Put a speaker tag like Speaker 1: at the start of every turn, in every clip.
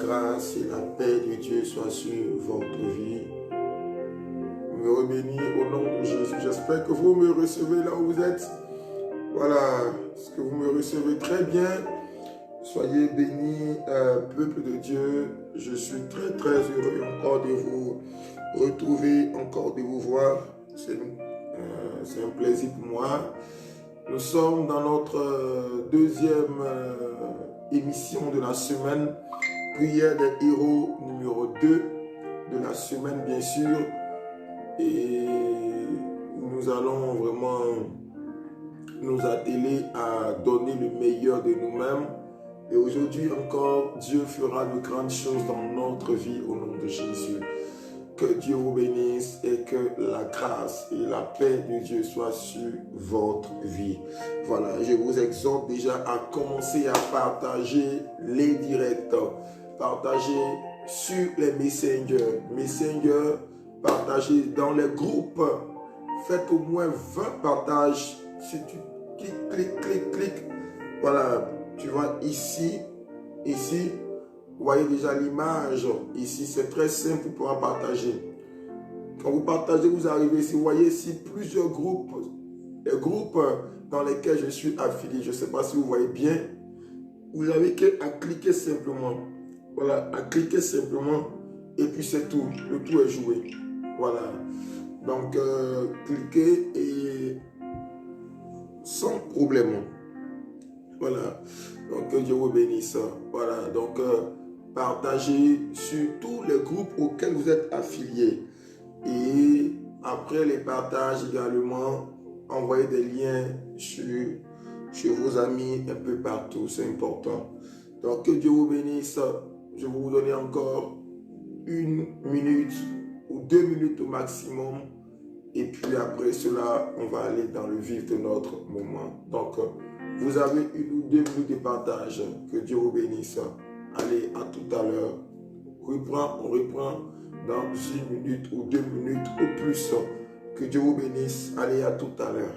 Speaker 1: grâce et la paix de Dieu soient sur votre vie. Me bénis au nom de Jésus. J'espère que vous me recevez là où vous êtes. Voilà, est-ce que vous me recevez très bien? Soyez bénis, peuple de Dieu. Je suis très très heureux encore de vous retrouver, encore de vous voir. C'est un plaisir pour moi. Nous sommes dans notre deuxième émission de la semaine, prière des héros numéro 2 de la semaine bien sûr. Et nous allons vraiment nous atteler à donner le meilleur de nous-mêmes. Et aujourd'hui encore, Dieu fera de grandes choses dans notre vie au nom de Jésus. Que Dieu vous bénisse et que la grâce et la paix de Dieu soient sur votre vie. Voilà, je vous exhorte déjà à commencer à partager les directs, partager sur les messengers, partager dans les groupes. Faites au moins 20 partages. Si tu cliques, voilà, tu vois ici, vous voyez déjà l'image. Ici, c'est très simple pour pouvoir partager. Quand vous partagez, vous arrivez ici. Vous voyez ici plusieurs groupes. Les groupes dans lesquels je suis affilié. Je ne sais pas si vous voyez bien. Vous n'avez qu'à cliquer simplement. Voilà, à cliquer simplement. Et puis c'est tout. Le tout est joué. Voilà. Donc, cliquez et sans problème. Voilà. Donc, que Dieu vous bénisse. Voilà. Donc, partagez sur tous les groupes auxquels vous êtes affiliés. Et après les partages également, envoyez des liens chez vos amis un peu partout. C'est important. Donc, que Dieu vous bénisse. Je vais vous donner encore 1 minute ou 2 minutes au maximum. Et puis après cela, on va aller dans le vif de notre moment. Donc, vous avez 1 ou 2 minutes de partage. Que Dieu vous bénisse. Allez, à tout à l'heure. On reprend dans 1 minute ou 2 minutes ou plus. Que Dieu vous bénisse. Allez, à tout à l'heure.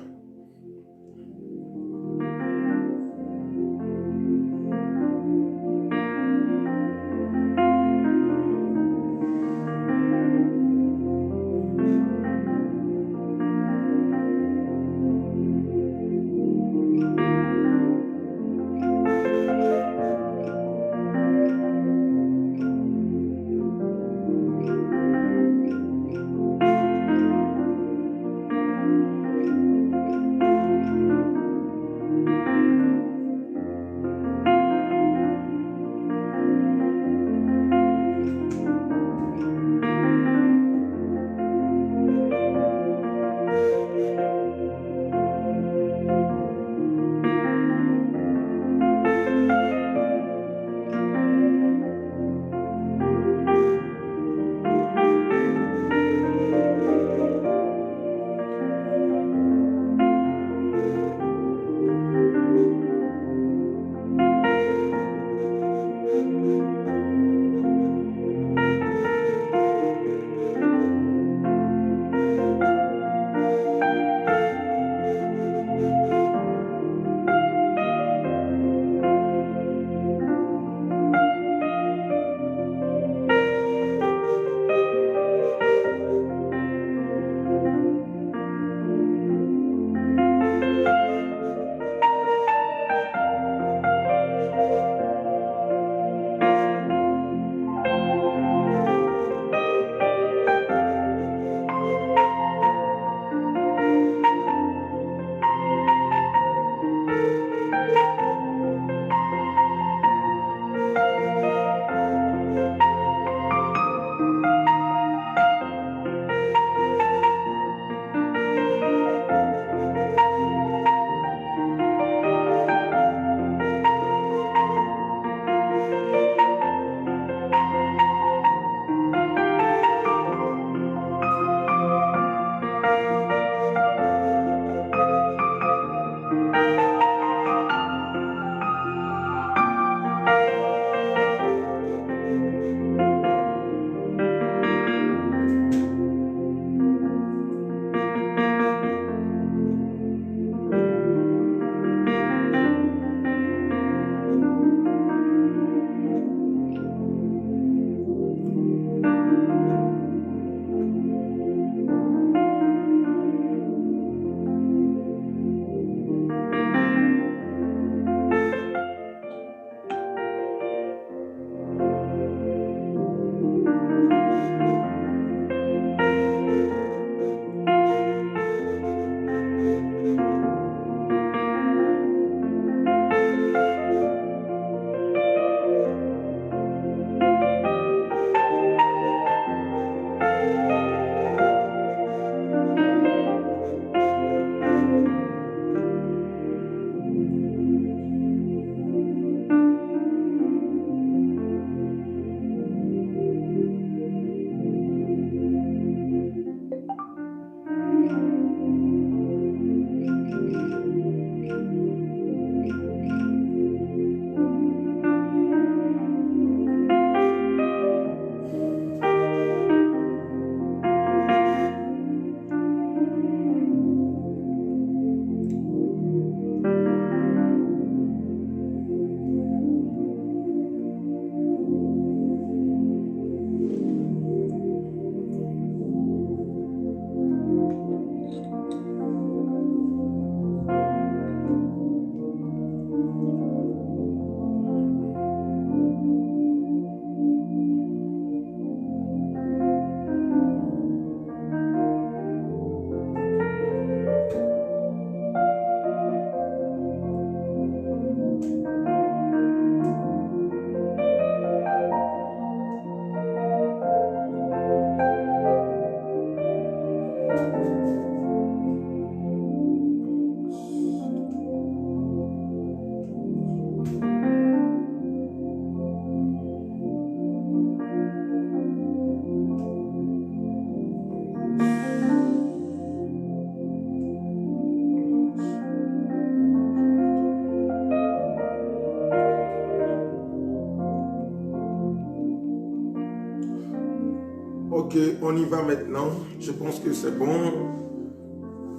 Speaker 1: Ok, on y va maintenant. Je pense que c'est bon.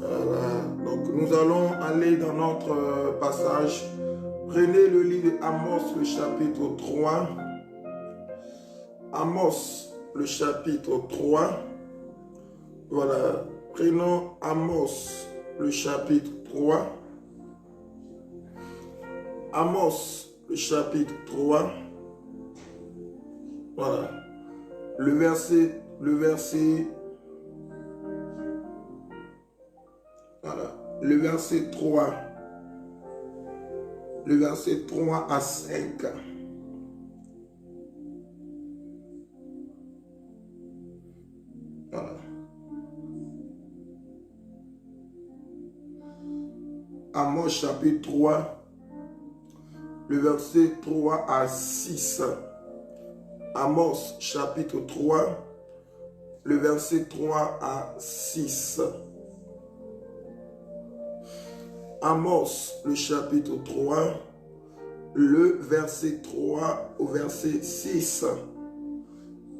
Speaker 1: Voilà. Donc, nous allons aller dans notre passage. Prenez le livre d'Amos, le chapitre 3. Amos, le chapitre 3. Voilà. Prenons Amos, le chapitre 3. Amos, le chapitre 3. Voilà. Le verset, voilà. Le verset 3. Le verset 3 à 5. Voilà. Amos chapitre 3, le verset 3 à 6. Amos chapitre 3, le verset 3 à 6. Amos, le chapitre 3, le verset 3 au verset 6.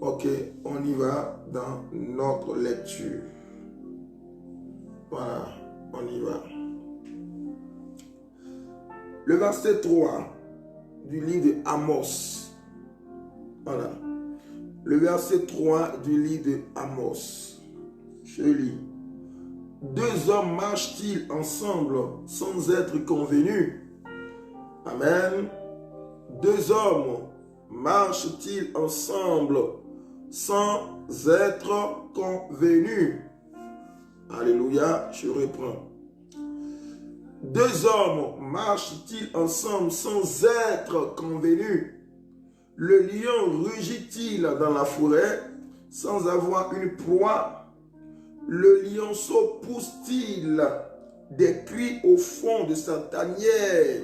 Speaker 1: Ok, on y va dans notre lecture. Voilà, on y va. Le verset 3 du livre de Amos. Voilà. Le verset 3 du livre de Amos. Je lis. Deux hommes marchent-ils ensemble sans être convenus? Amen. Deux hommes marchent-ils ensemble sans être convenus? Alléluia, je reprends. Deux hommes marchent-ils ensemble sans être convenus? Le lion rugit-il dans la forêt sans avoir une proie? Le lionceau pousse-t-il des cris au fond de sa tanière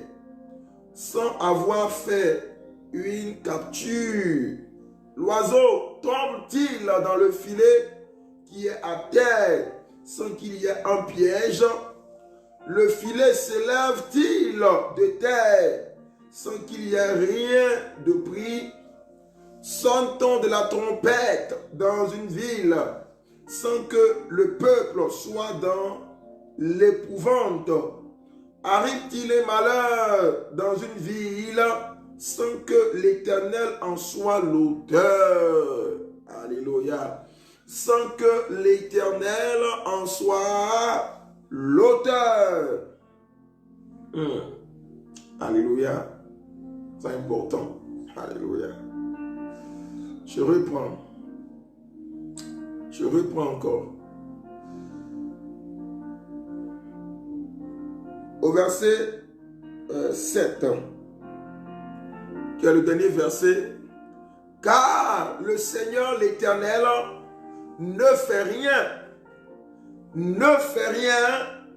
Speaker 1: sans avoir fait une capture? L'oiseau tombe-t-il dans le filet qui est à terre sans qu'il y ait un piège? Le filet s'élève-t-il de terre sans qu'il y ait rien de pris? Sonne-t-on de la trompette dans une ville sans que le peuple soit dans l'épouvante? Arrive-t-il un malheur dans une ville sans que l'Éternel en soit l'auteur? Alléluia. Sans que l'Éternel en soit l'auteur. Alléluia. C'est important. Alléluia. Je reprends. Je reprends encore. Au verset 7, qui est le dernier verset. Car le Seigneur l'Éternel ne fait rien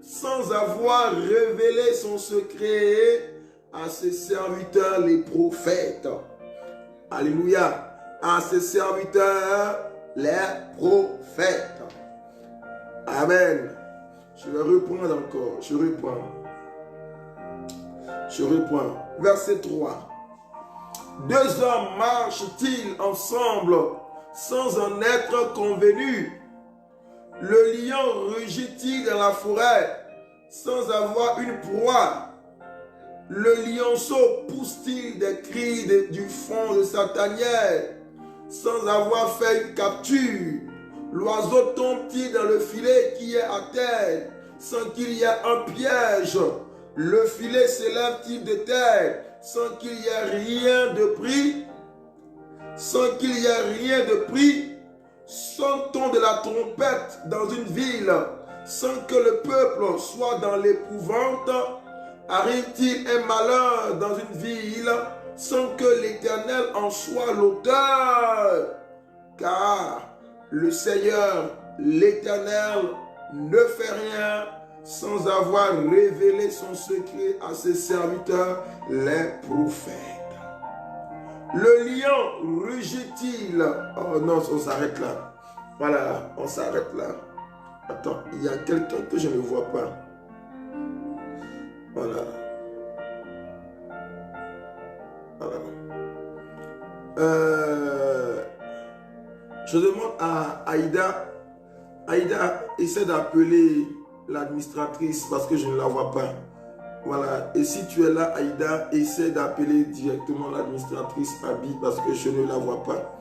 Speaker 1: sans avoir révélé son secret à ses serviteurs les prophètes. Alléluia. À ses serviteurs les prophètes. Amen. Je vais reprendre encore. Je reprends. Verset 3. Deux hommes marchent-ils ensemble sans en être convenus? Le lion rugit-il dans la forêt sans avoir une proie? Le lionceau pousse-t-il des cris du fond de sa tanière sans avoir fait une capture? L'oiseau tombe-t-il dans le filet qui est à terre sans qu'il y ait un piège? Le filet s'élève-t-il de terre sans qu'il y ait rien de pris? Sans qu'il y ait rien de pris? Sonne-t-on de la trompette dans une ville sans que le peuple soit dans l'épouvante? Arrive-t-il un malheur dans une ville sans que l'Éternel en soit l'auteur? Car le Seigneur, l'Éternel, ne fait rien sans avoir révélé son secret à ses serviteurs, les prophètes. Le lion rugit-il? Oh non, on s'arrête là. Voilà, on s'arrête là. Attends, il y a quelqu'un que je ne vois pas. Voilà. Je demande à Aïda, Aïda, essaie d'appeler l'administratrice parce que je ne la vois pas. Voilà, et si tu es là, Aïda, essaie d'appeler directement l'administratrice Abi parce que je ne la vois pas.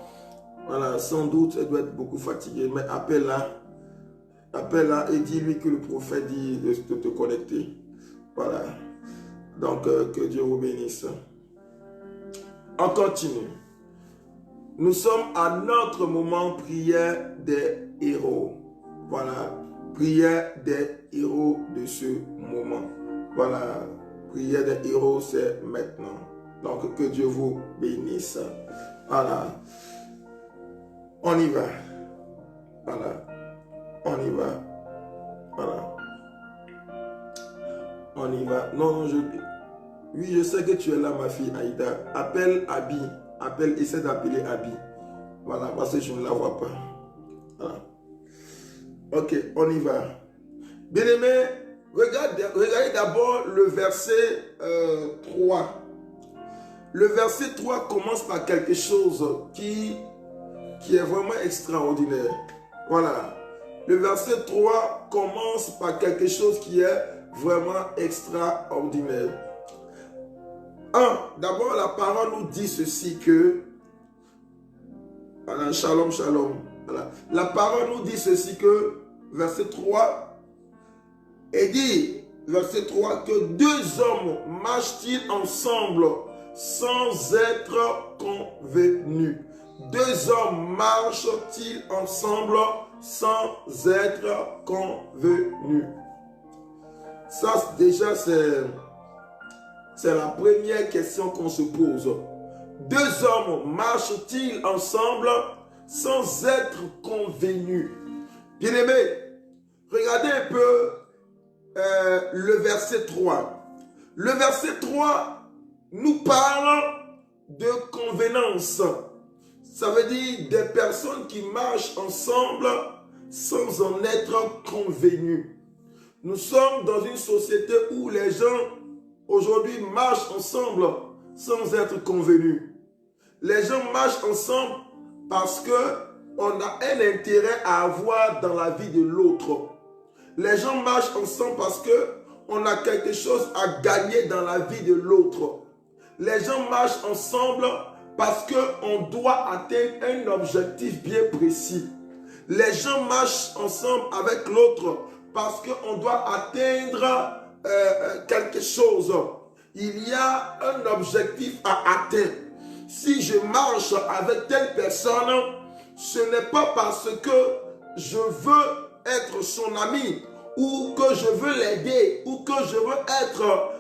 Speaker 1: Voilà, sans doute, elle doit être beaucoup fatiguée, mais appelle-la et dis-lui que le prophète dit de te connecter. Voilà, donc que Dieu vous bénisse. On continue. Nous sommes à notre moment prière des héros. Voilà, prière des héros de ce moment. Voilà, prière des héros, c'est maintenant. Donc, que Dieu vous bénisse. Voilà. On y va. Voilà. On y va. Voilà. On y va. Non, oui, je sais que tu es là, ma fille Aïda. Appelle Abi. Essaie d'appeler Abi. Voilà, parce que je ne la vois pas. Voilà. Ok, on y va. Bien-aimé, regardez d'abord le verset 3. Le verset 3 commence par quelque chose qui est vraiment extraordinaire. Voilà. Le verset 3 commence par quelque chose qui est vraiment extraordinaire. D'abord, la parole nous dit ceci que... Voilà, shalom, shalom. Voilà. La parole nous dit ceci que, verset 3, et dit, verset 3, que deux hommes marchent-ils ensemble sans être convenus. Deux hommes marchent-ils ensemble sans être convenus. Ça, déjà, c'est la première question qu'on se pose. Deux hommes marchent-ils ensemble sans être convenus? Bien-aimés, regardez un peu le verset 3. Le verset 3 nous parle de convenance. Ça veut dire des personnes qui marchent ensemble sans en être convenus. Nous sommes dans une société où les gens aujourd'hui marchent ensemble sans être convenus. Les gens marchent ensemble parce qu'on a un intérêt à avoir dans la vie de l'autre. Les gens marchent ensemble parce qu'on a quelque chose à gagner dans la vie de l'autre. Les gens marchent ensemble parce qu'on doit atteindre un objectif bien précis. Les gens marchent ensemble avec l'autre parce qu'on doit atteindre quelque chose. Il y a un objectif à atteindre. Si je marche avec telle personne, ce n'est pas parce que je veux être son ami ou que je veux l'aider ou que je veux être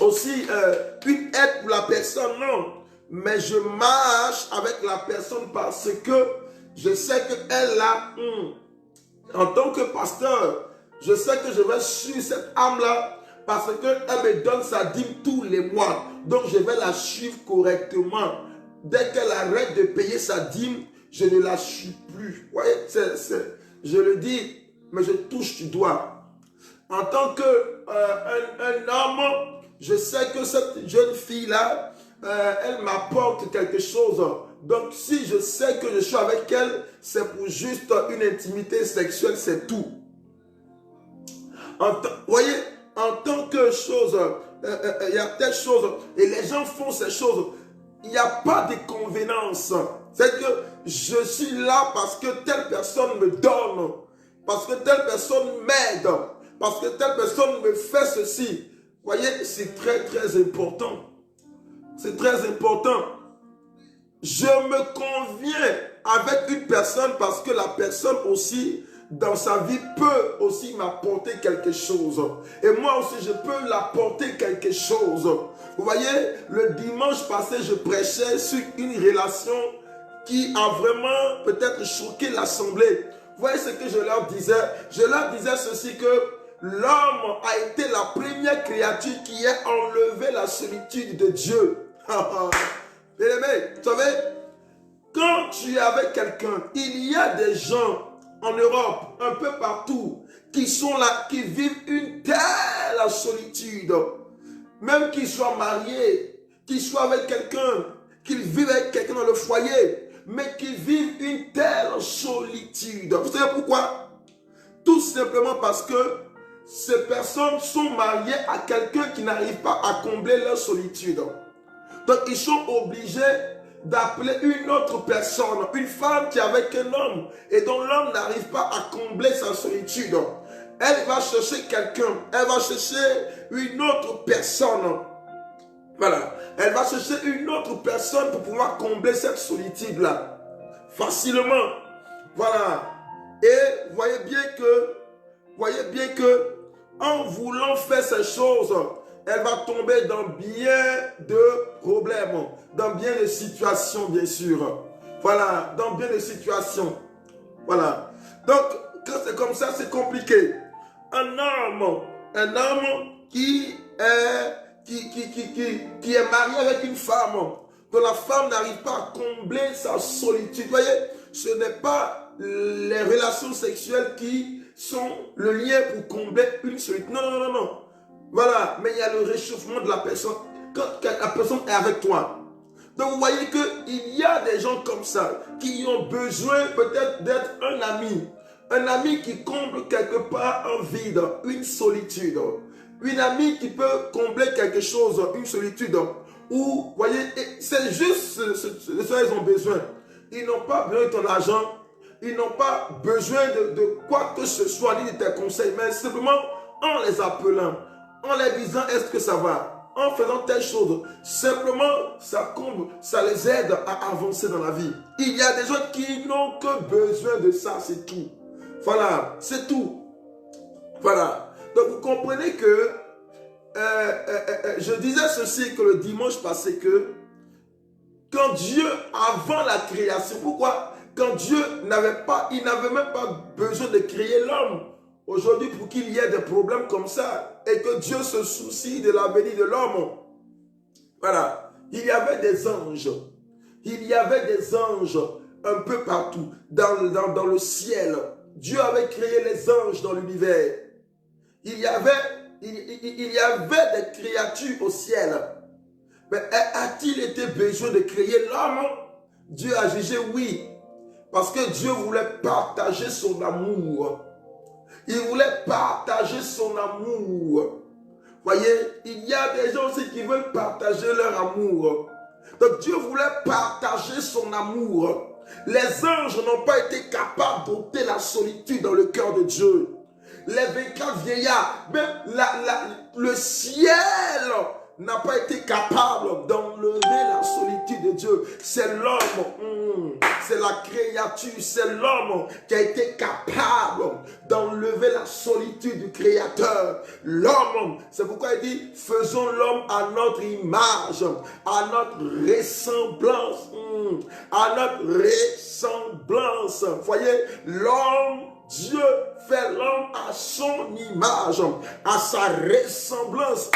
Speaker 1: aussi une aide pour la personne, non. Mais je marche avec la personne parce que je sais qu'elle a, en tant que pasteur, je sais que je vais suivre cette âme-là parce qu'elle me donne sa dîme tous les mois. Donc je vais la suivre correctement. Dès qu'elle arrête de payer sa dîme, je ne la suis plus. Vous voyez, je le dis, mais je touche du doigt. En tant qu'un homme, je sais que cette jeune fille-là, elle m'apporte quelque chose. Donc si je sais que je suis avec elle, c'est pour juste une intimité sexuelle, c'est tout. Vous voyez, en tant que chose, il y a telle chose, et les gens font ces choses, il n'y a pas de convenance. C'est que je suis là parce que telle personne me donne, parce que telle personne m'aide, parce que telle personne me fait ceci. Vous voyez, c'est très très important. C'est très important. Je me conviens avec une personne parce que la personne aussi, dans sa vie, peut aussi m'apporter quelque chose. Et moi aussi, je peux l'apporter quelque chose. Vous voyez, le dimanche passé, je prêchais sur une relation qui a vraiment peut-être choqué l'assemblée. Vous voyez ce que je leur disais? Je leur disais ceci, que l'homme a été la première créature qui a enlevé la solitude de Dieu. Bien-aimé, vous savez, quand tu es avec quelqu'un, il y a des gens en Europe, un peu partout, qui sont là, qui vivent une telle solitude. Même qu'ils soient mariés, qu'ils soient avec quelqu'un, qu'ils vivent avec quelqu'un dans le foyer. mais qui vivent une telle solitude. Vous savez pourquoi? Tout simplement parce que ces personnes sont mariées à quelqu'un qui n'arrive pas à combler leur solitude. Donc ils sont obligés d'appeler une autre personne, une femme qui est avec un homme et dont l'homme n'arrive pas à combler sa solitude. Elle va chercher quelqu'un, elle va chercher une autre personne. Voilà, elle va chercher une autre personne pour pouvoir combler cette solitude-là facilement. Voilà. Et voyez bien que en voulant faire ces choses, elle va tomber dans bien de problèmes, dans bien de situations, bien sûr. Voilà, dans bien de situations. Voilà. Donc, quand c'est comme ça, c'est compliqué. Un homme qui est marié avec une femme, dont la femme n'arrive pas à combler sa solitude. Vous voyez, ce n'est pas les relations sexuelles qui sont le lien pour combler une solitude. Non, non, non, non. Voilà, mais il y a le réchauffement de la personne quand la personne est avec toi. Donc vous voyez qu'il y a des gens comme ça qui ont besoin peut-être d'être un ami qui comble quelque part un vide, une solitude, une amie qui peut combler quelque chose, une solitude, où, vous voyez, c'est juste ce dont ils ont besoin. Ils n'ont pas besoin de ton argent, ils n'ont pas besoin de quoi que ce soit, ni de tes conseils, mais simplement en les appelant, en les disant est-ce que ça va, en faisant telle chose, simplement ça comble, ça les aide à avancer dans la vie. Il y a des gens qui n'ont que besoin de ça, c'est tout. Voilà, c'est tout. Voilà. Donc vous comprenez que je disais ceci que le dimanche passé que quand Dieu, avant la création, pourquoi? Quand Dieu il n'avait même pas besoin de créer l'homme. Aujourd'hui, pour qu'il y ait des problèmes comme ça, et que Dieu se soucie de l'avenir de l'homme. Voilà. Il y avait des anges. Il y avait des anges un peu partout, dans le ciel. Dieu avait créé les anges dans l'univers. Il y avait des créatures au ciel. Mais a-t-il été besoin de créer l'homme? Dieu a jugé oui. Parce que Dieu voulait partager son amour. Il voulait partager son amour. Voyez, il y a des gens aussi qui veulent partager leur amour. Donc Dieu voulait partager son amour. Les anges n'ont pas été capables d'ôter la solitude dans le cœur de Dieu. Les 24 vieillards, même le ciel n'a pas été capable d'enlever la solitude de Dieu. C'est l'homme, c'est la créature, c'est l'homme qui a été capable d'enlever la solitude du Créateur. L'homme, c'est pourquoi il dit, faisons l'homme à notre image, à notre ressemblance, à notre ressemblance. Voyez, l'homme, Dieu fait l'homme à son image, à sa ressemblance.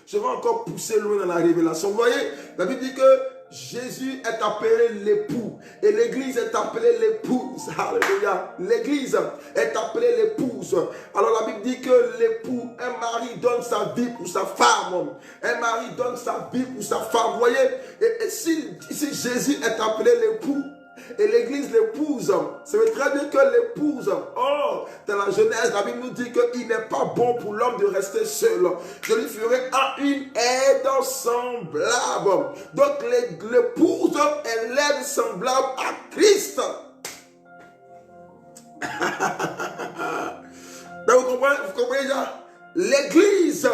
Speaker 1: Je vais encore pousser loin dans la révélation. Vous voyez, la Bible dit que Jésus est appelé l'époux et l'église est appelée l'épouse. Alléluia. L'église est appelée l'épouse. Alors la Bible dit que l'époux, un mari donne sa vie pour sa femme. Un mari donne sa vie pour sa femme. Vous voyez, et si Jésus est appelé l'époux, et l'église l'épouse, ça veut très bien que l'épouse, dans la Genèse, la Bible nous dit qu'il n'est pas bon pour l'homme de rester seul. Je lui ferai une aide semblable. Donc l'épouse est l'aide semblable à Christ. Donc vous comprenez déjà? L'église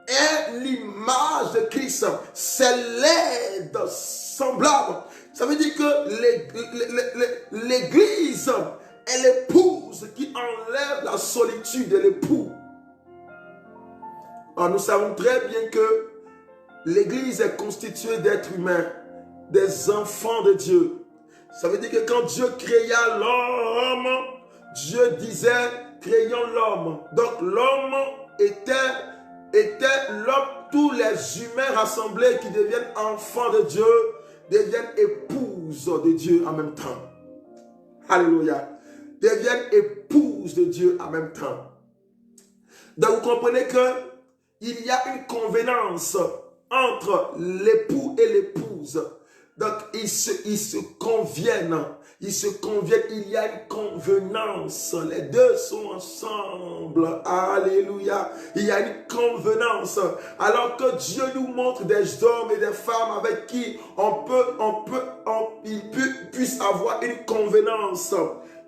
Speaker 1: est l'image de Christ. C'est l'aide semblable. Ça veut dire que l'église est l'épouse qui enlève la solitude de l'époux. Alors nous savons très bien que l'église est constituée d'êtres humains, des enfants de Dieu. Ça veut dire que quand Dieu créa l'homme, Dieu disait créons l'homme. Donc l'homme était l'homme, tous les humains rassemblés qui deviennent enfants de Dieu, deviennent épouses de Dieu en même temps. Alléluia. Deviennent épouses de Dieu en même temps. Donc vous comprenez qu'il y a une convenance entre l'époux et l'épouse. Donc, ils se conviennent. Ils se conviennent. Il y a une convenance. Les deux sont ensemble. Alléluia. Il y a une convenance. Alors que Dieu nous montre des hommes et des femmes avec qui ils puissent avoir une convenance.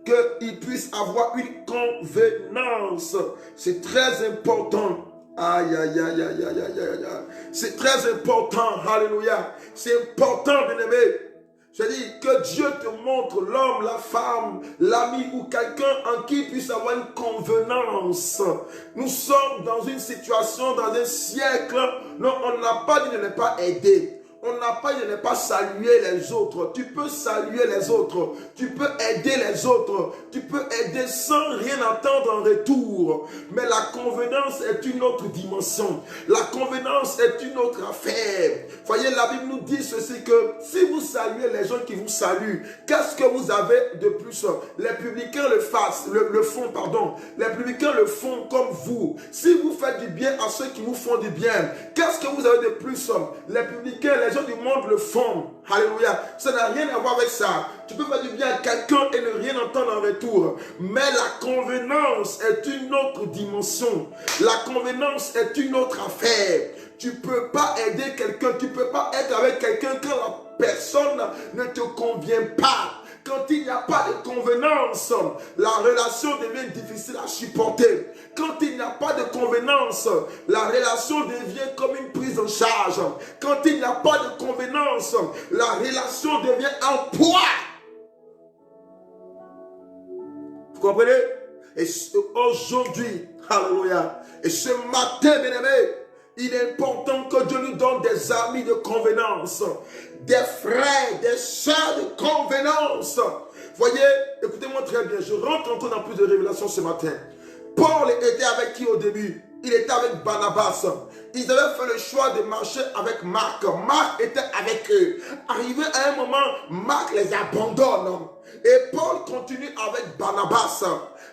Speaker 1: Qu'ils puissent avoir une convenance. C'est très important. Aïe, aïe, aïe, aïe, aïe, aïe, aïe. C'est très important. Alléluia. C'est important, bien-aimé. Je dis que Dieu te montre l'homme, la femme, l'ami ou quelqu'un en qui il puisse avoir une convenance. Nous sommes dans une situation, dans un siècle, non, on n'a pas dit de ne pas aider. On n'a pas dit de ne pas saluer les autres. Tu peux saluer les autres. Tu peux aider les autres. Tu peux aider sans rien attendre en retour. Mais la convenance est une autre dimension. La convenance est une autre affaire. Voyez, la Bible nous dit ceci que si vous saluez les gens qui vous saluent, qu'est-ce que vous avez de plus? Les publicains le font, pardon. Les publicains le font comme vous. Si vous faites du bien à ceux qui vous font du bien, qu'est-ce que vous avez de plus? Les publicains, les gens du monde le font. Alléluia. Ça n'a rien à voir avec ça. Tu peux faire du bien à quelqu'un et ne rien entendre en retour. Mais la convenance est une autre dimension. La convenance est une autre affaire. Tu ne peux pas aider quelqu'un. Tu ne peux pas être avec quelqu'un quand la personne ne te convient pas. Quand il n'y a pas de convenance, la relation devient difficile à supporter. Quand il n'y a pas de convenance, la relation devient comme une prise en charge. Quand il n'y a pas de convenance, la relation devient un poids. Vous comprenez? Et aujourd'hui, alléluia, et ce matin, bien-aimé, il est important que Dieu nous donne des amis de convenance, des frères, des sœurs de convenance. Voyez, écoutez-moi très bien, je rentre encore dans plus de révélations ce matin. Paul était avec qui au début? Il était avec Barnabas. Ils avaient fait le choix de marcher avec Marc. Marc était avec eux. Arrivé à un moment, Marc les abandonne. Et Paul continue avec Barnabas.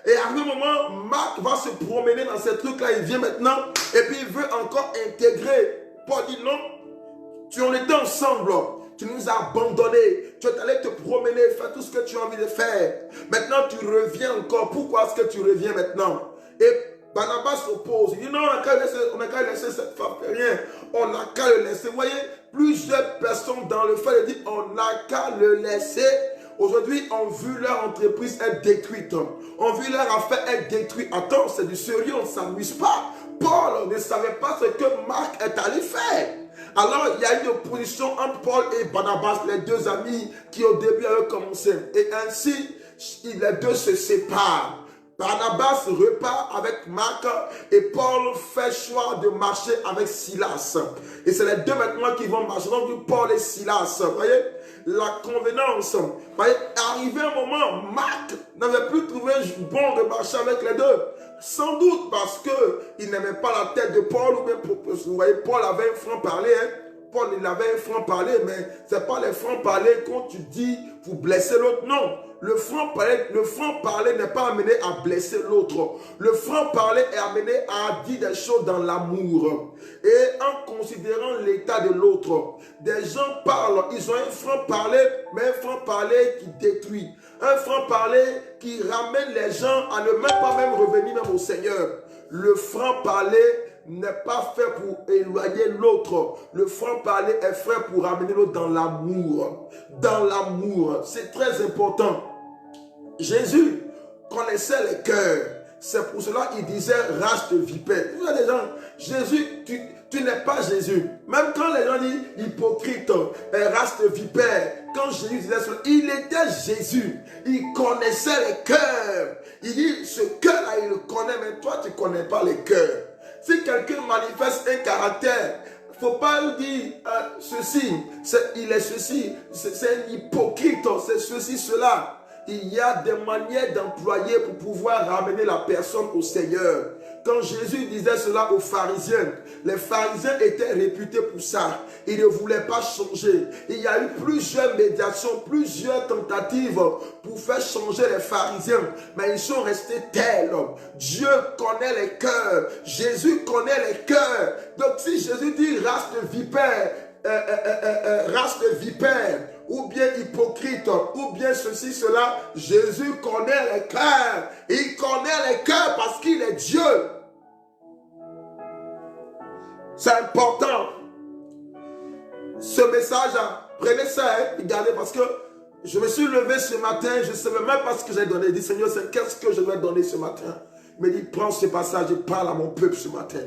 Speaker 1: Et à un moment, Marc va se promener dans ces trucs-là. Il vient maintenant et puis il veut encore intégrer. Paul dit non, on était ensemble. Tu nous as abandonnés. Tu es allé te promener, faire tout ce que tu as envie de faire. Maintenant, tu reviens encore. Pourquoi est-ce que tu reviens maintenant? Et Barnabas s'oppose. Il dit non, on n'a qu'à laisser cette femme faire rien. On n'a qu'à le laisser. Vous voyez, plusieurs personnes dans le fait disent on n'a qu'à le laisser. Aujourd'hui, on vu leur entreprise être détruite. On vu leur affaire être détruite. Attends, c'est du sérieux, on ne s'amuse pas. Paul ne savait pas ce que Marc est allé faire. Alors, il y a une opposition entre Paul et Barnabas, les deux amis qui au début avaient commencé. Et ainsi, les deux se séparent. Barnabas repart avec Marc et Paul fait choix de marcher avec Silas. Et c'est les deux maintenant qui vont marcher. Donc, Paul et Silas, vous voyez, la convenance. Vous voyez, arrivé un moment, Marc n'avait plus trouvé bon de marcher avec les deux. Sans doute parce qu'il n'aimait pas la tête de Paul. Ou bien, vous voyez, Paul avait un franc-parler. Paul, il avait un franc-parler, mais ce n'est pas les francs-parler quand tu dis vous blessez l'autre. Non. Le franc-parler n'est pas amené à blesser l'autre. Le franc-parler est amené à dire des choses dans l'amour. Et en considérant l'état de l'autre. Des gens parlent, ils ont un franc-parler, mais un franc-parler qui détruit. Un franc-parler qui ramène les gens à ne même pas même revenir même au Seigneur. Le franc-parler n'est pas fait pour éloigner l'autre. Le franc-parler est fait pour amener l'autre dans l'amour. Dans l'amour. C'est très important. Jésus connaissait les cœurs. C'est pour cela qu'il disait race de vipère. Vous avez des gens, Jésus, tu n'es pas Jésus. Même quand les gens disent hypocrite, race de vipère, quand Jésus disait cela, il était Jésus. Il connaissait les cœurs. Il dit, ce cœur-là, il le connaît, mais toi, tu ne connais pas les cœurs. Si quelqu'un manifeste un caractère, il ne faut pas dire ceci, il est ceci, c'est un hypocrite, c'est ceci, cela. Il y a des manières d'employer pour pouvoir ramener la personne au Seigneur. Quand Jésus disait cela aux pharisiens, les pharisiens étaient réputés pour ça. Ils ne voulaient pas changer. Il y a eu plusieurs médiations, plusieurs tentatives pour faire changer les pharisiens. Mais ils sont restés tels. Dieu connaît les cœurs. Jésus connaît les cœurs. Donc si Jésus dit race de vipères, race de vipères, ou bien hypocrite, ou bien ceci, cela. Jésus connaît les cœurs. Il connaît les cœurs parce qu'il est Dieu. C'est important. Ce message, prenez ça, regardez, parce que je me suis levé ce matin, je ne savais même pas ce que j'ai donné. Je dis, Seigneur, qu'est-ce que je dois donner ce matin? Il me dit, prends ce passage et parle à mon peuple ce matin.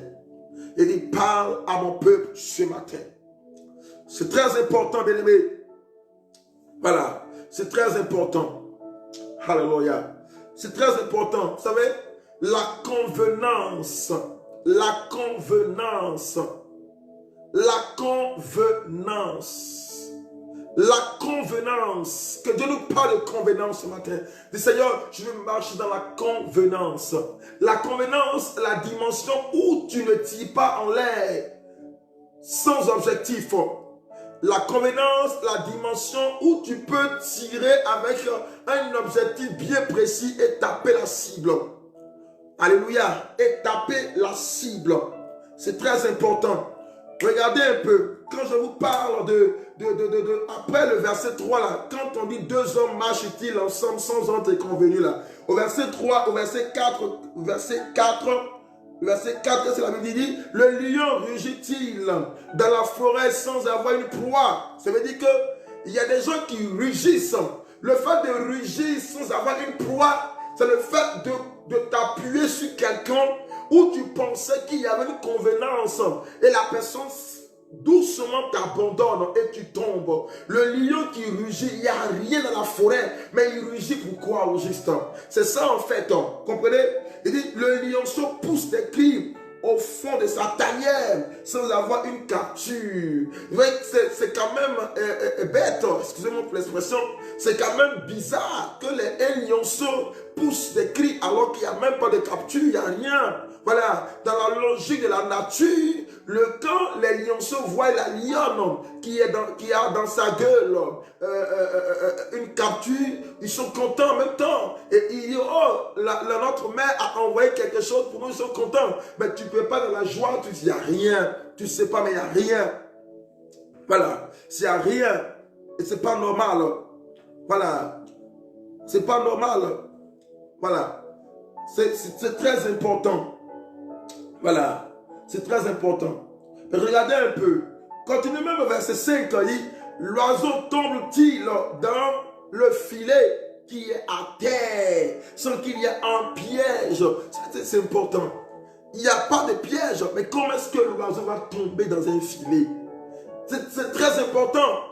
Speaker 1: Il dit, parle à mon peuple ce matin. C'est très important, bien-aimé. Voilà, c'est très important. Alléluia. C'est très important. Vous savez, la convenance, la convenance, la convenance, la convenance. Que Dieu nous parle de convenance ce matin. Dis, Seigneur, je veux marcher dans la convenance. La convenance, la dimension où tu ne tires pas en l'air sans objectif. La convenance, la dimension où tu peux tirer avec un objectif bien précis et taper la cible. Alléluia. Et taper la cible. C'est très important. Regardez un peu. Quand je vous parle après le verset 3 là, quand on dit deux hommes marchent-ils ensemble sans ordre convenu là. Au verset 3, au verset 4, Verset 4, c'est la Bible qui dit, le lion rugit-il dans la forêt sans avoir une proie? Ça veut dire qu'il y a des gens qui rugissent. Le fait de rugir sans avoir une proie, c'est le fait de t'appuyer sur quelqu'un où tu pensais qu'il y avait une convenance et la personne doucement t'abandonne et tu tombes. Le lion qui rugit, il n'y a rien dans la forêt, mais il rugit pourquoi au juste? C'est ça en fait, comprenez? Il dit, le lionceau pousse des cris au fond de sa tanière sans avoir une capture. C'est quand même bête, excusez-moi pour l'expression, c'est quand même bizarre que un lionceau pousse des cris alors qu'il n'y a même pas de capture, il n'y a rien. Voilà, dans la logique de la nature, quand les lionceaux voient la lionne qui a dans sa gueule une capture, ils sont contents en même temps. Et ils disent, oh, notre mère a envoyé quelque chose pour nous, ils sont contents. Mais tu ne peux pas dans la joie, tu dis, il n'y a rien. Tu ne sais pas, mais il n'y a rien. Voilà, s'il n'y a rien, et ce n'est pas normal. Voilà, c'est pas normal. Voilà, c'est très important. Voilà, c'est très important. Mais regardez un peu. Continuez même au verset 5, il dit, l'oiseau tombe-t-il dans le filet qui est à terre, sans qu'il y ait un piège? C'est important. Il n'y a pas de piège, mais comment est-ce que l'oiseau va tomber dans un filet? C'est très important.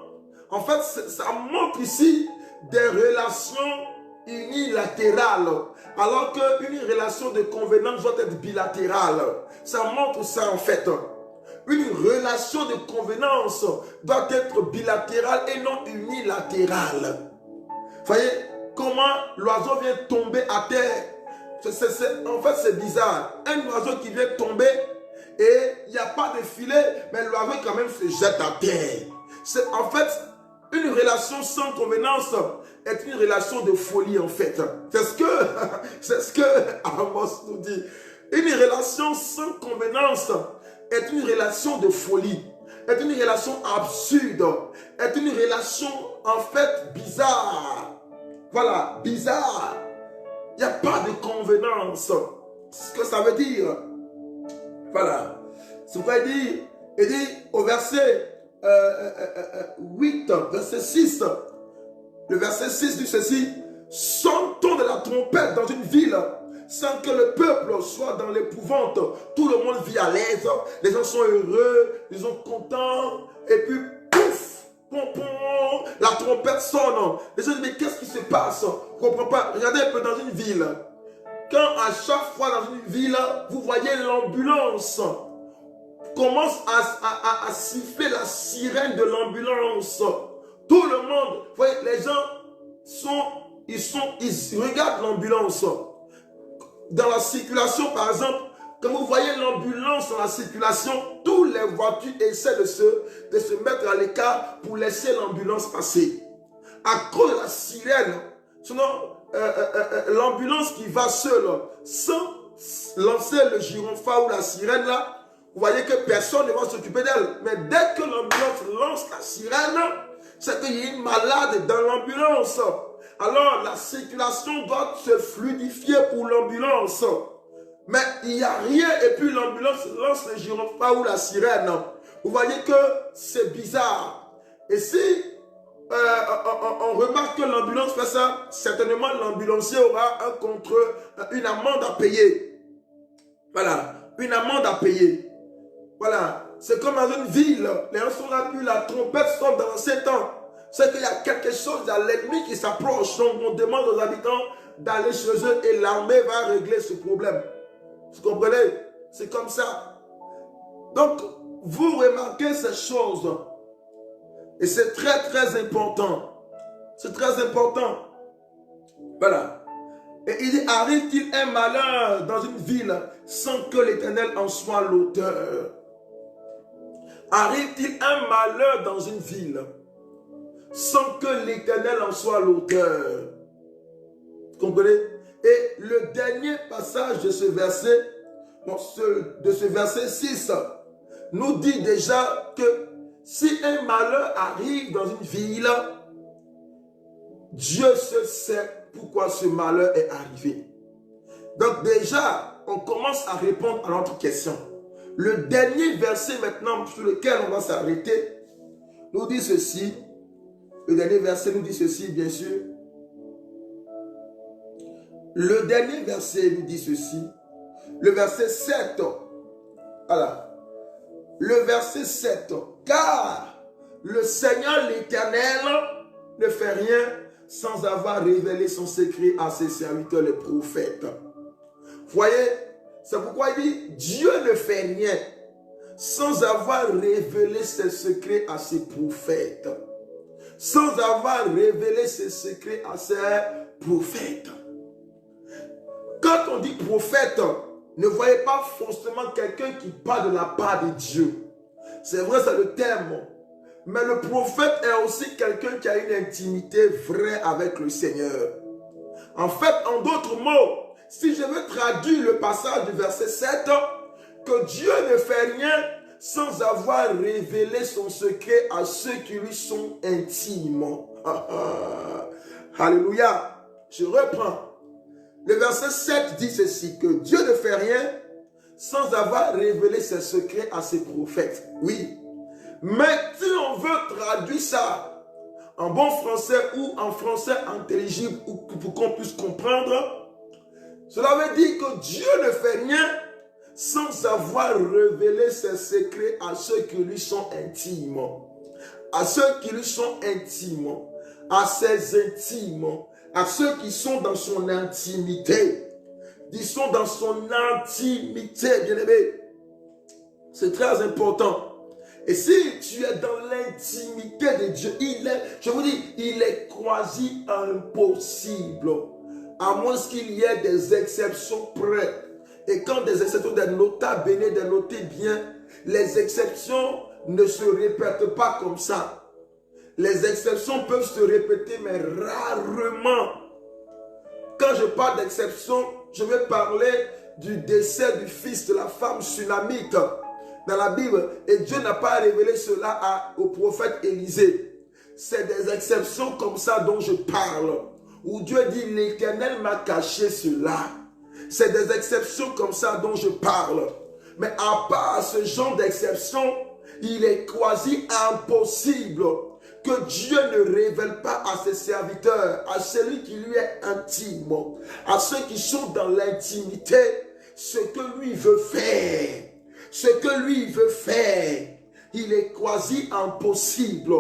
Speaker 1: En fait, ça montre ici des relations unilatérales, alors qu'une relation de convenance doit être bilatérale. Ça montre ça en fait. Une relation de convenance doit être bilatérale et non unilatérale. Vous voyez comment l'oiseau vient tomber à terre? En fait, c'est bizarre. Un oiseau qui vient tomber et il n'y a pas de filet, mais l'oiseau quand même se jette à terre. C'est en fait une relation sans convenance est une relation de folie en fait. C'est ce que Amos nous dit. Une relation sans convenance est une relation de folie, est une relation absurde, est une relation en fait bizarre. Voilà, bizarre. Il n'y a pas de convenance. C'est ce que ça veut dire. Voilà. C'est pourquoi il dit au verset 8, verset 6. Le verset 6 dit ceci. Sonne-t-on de la trompette dans une ville sans que le peuple soit dans l'épouvante? Tout le monde vit à l'aise. Les gens sont heureux, ils sont contents. Et puis, pouf, pom, pom, la trompette sonne. Les gens disent, mais qu'est-ce qui se passe? Je ne comprends pas. Regardez un peu dans une ville. Quand à chaque fois dans une ville, vous voyez l'ambulance commence à siffler la sirène de l'ambulance. Tout le monde, vous voyez, les gens ils regardent l'ambulance. Dans la circulation, par exemple, quand vous voyez l'ambulance dans la circulation, toutes les voitures essaient de se mettre à l'écart pour laisser l'ambulance passer. À cause de la sirène, sinon, l'ambulance qui va seule, sans lancer le gyrophare ou la sirène là, vous voyez que personne ne va s'occuper d'elle. Mais dès que l'ambulance lance la sirène, c'est qu'il y a une malade dans l'ambulance. Alors la circulation doit se fluidifier pour l'ambulance. Mais il n'y a rien et puis l'ambulance lance le gyrophare ou la sirène. Vous voyez que c'est bizarre. Et si on remarque que l'ambulance fait ça, certainement l'ambulancier aura une amende à payer. Voilà, une amende à payer. Voilà, c'est comme dans une ville. Les gens sont là, puis la trompette sonne dans 7 ans. C'est qu'il y a quelque chose, il y a l'ennemi qui s'approche. Donc on demande aux habitants d'aller chez eux et l'armée va régler ce problème. Vous comprenez? C'est comme ça. Donc, vous remarquez ces choses. Et c'est très, très important. C'est très important. Voilà. Et il dit, arrive-t-il un malheur dans une ville sans que l'Éternel en soit l'auteur? Arrive-t-il un malheur dans une ville sans que l'Éternel en soit l'auteur? Vous comprenez? Et le dernier passage de ce verset, de ce verset 6, nous dit déjà que si un malheur arrive dans une ville, Dieu seul sait pourquoi ce malheur est arrivé. Donc déjà, on commence à répondre à notre question. Le dernier verset maintenant sur lequel on va s'arrêter nous dit ceci. Le dernier verset nous dit ceci, bien sûr. Le dernier verset nous dit ceci. Le verset 7. Voilà. Le verset 7. Car le Seigneur l'Éternel ne fait rien sans avoir révélé son secret à ses serviteurs les prophètes. Vous voyez, c'est pourquoi il dit Dieu ne fait rien sans avoir révélé ses secrets à ses prophètes. Sans avoir révélé ses secrets à ses prophètes. Quand on dit prophète, ne voyez pas forcément quelqu'un qui parle de la part de Dieu. C'est vrai, c'est le terme. Mais le prophète est aussi quelqu'un qui a une intimité vraie avec le Seigneur. En fait, en d'autres mots, si je veux traduire le passage du verset 7, que Dieu ne fait rien sans avoir révélé son secret à ceux qui lui sont intimes. Alléluia. Je reprends. Le verset 7 dit ceci, que Dieu ne fait rien sans avoir révélé ses secrets à ses prophètes. Oui. Mais si on veut traduire ça en bon français ou en français intelligible ou pour qu'on puisse comprendre, cela veut dire que Dieu ne fait rien sans avoir révélé ses secrets à ceux qui lui sont intimes. À ceux qui lui sont intimes. À ses intimes. À ceux qui sont dans son intimité. Ils sont dans son intimité, bien-aimé. C'est très important. Et si tu es dans l'intimité de Dieu, je vous dis, il est quasi impossible. À moins qu'il y ait des exceptions près. Et quand des exceptions, des nota bene, des notés bien, les exceptions ne se répètent pas comme ça. Les exceptions peuvent se répéter, mais rarement. Quand je parle d'exception, je vais parler du décès du fils de la femme sunamite dans la Bible. Et Dieu n'a pas révélé cela au prophète Élisée. C'est des exceptions comme ça dont je parle. Où Dieu dit, l'Éternel m'a caché cela. C'est des exceptions comme ça dont je parle. Mais à part ce genre d'exception, il est quasi impossible que Dieu ne révèle pas à ses serviteurs, à celui qui lui est intime, à ceux qui sont dans l'intimité, ce que lui veut faire. Ce que lui veut faire. Il est quasi impossible.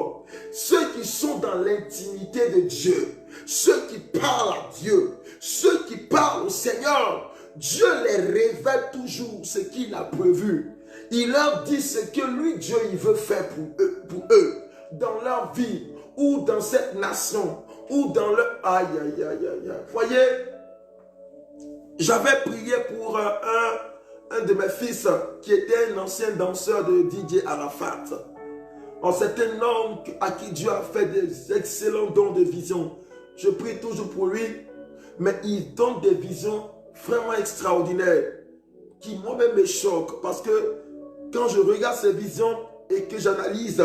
Speaker 1: Ceux qui sont dans l'intimité de Dieu, ceux qui parlent à Dieu, ceux qui parlent au Seigneur, Dieu les révèle toujours ce qu'il a prévu. Il leur dit ce que lui, Dieu, il veut faire pour eux, dans leur vie, ou dans cette nation, ou dans leur... Aïe, aïe, aïe, aïe, aïe. Voyez, j'avais prié pour un de mes fils qui était un ancien danseur de DJ Arafat. C'est un homme à qui Dieu a fait des excellents dons de vision. Je prie toujours pour lui, mais il donne des visions vraiment extraordinaires qui moi-même me choquent parce que quand je regarde ces visions et que j'analyse,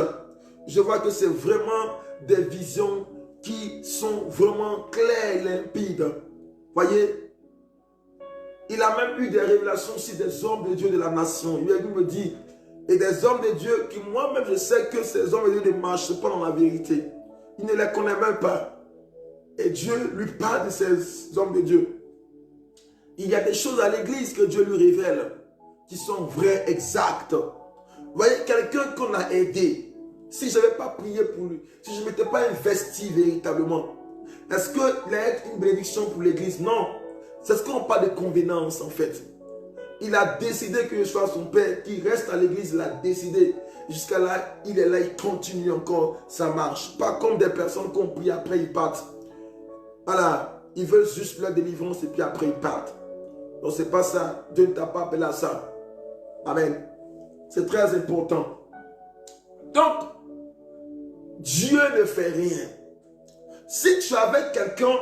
Speaker 1: je vois que c'est vraiment des visions qui sont vraiment claires et limpides. Voyez, il a même eu des révélations sur des hommes de Dieu de la nation. Il me dit, et des hommes de Dieu qui moi-même je sais que ces hommes de Dieu ne marchent pas dans la vérité. Il ne les connaît même pas. Et Dieu lui parle de ces hommes de Dieu. Il y a des choses à l'église que Dieu lui révèle qui sont vraies, exactes. Vous voyez, quelqu'un qu'on a aidé, si je n'avais pas prié pour lui, si je ne m'étais pas investi véritablement, est-ce qu'il allait être une bénédiction pour l'église? Non. C'est ce qu'on parle de convenance en fait. Il a décidé que je sois son père, qu'il reste à l'église, il a décidé. Jusqu'à là, il est là, il continue encore, ça marche. Pas comme des personnes qu'on prie, après ils partent. Voilà, ils veulent juste leur délivrance et puis après ils partent. Donc c'est pas ça, Dieu ne t'a pas appelé à ça. Amen. C'est très important. Donc, Dieu ne fait rien. Si tu es avec quelqu'un,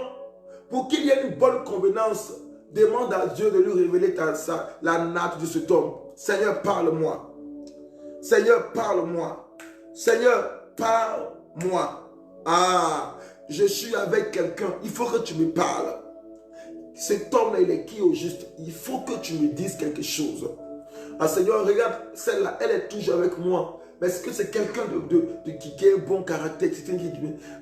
Speaker 1: pour qu'il y ait une bonne convenance, demande à Dieu de lui révéler la nature de cet homme. Seigneur, parle-moi. Seigneur, parle-moi. Seigneur, parle-moi. Ah, je suis avec quelqu'un. Il faut que tu me parles. Cet homme-là, il est qui au juste? Il faut que tu me dises quelque chose. Ah Seigneur, regarde, celle-là, elle est toujours avec moi. Mais est-ce que c'est quelqu'un qui a un bon caractère?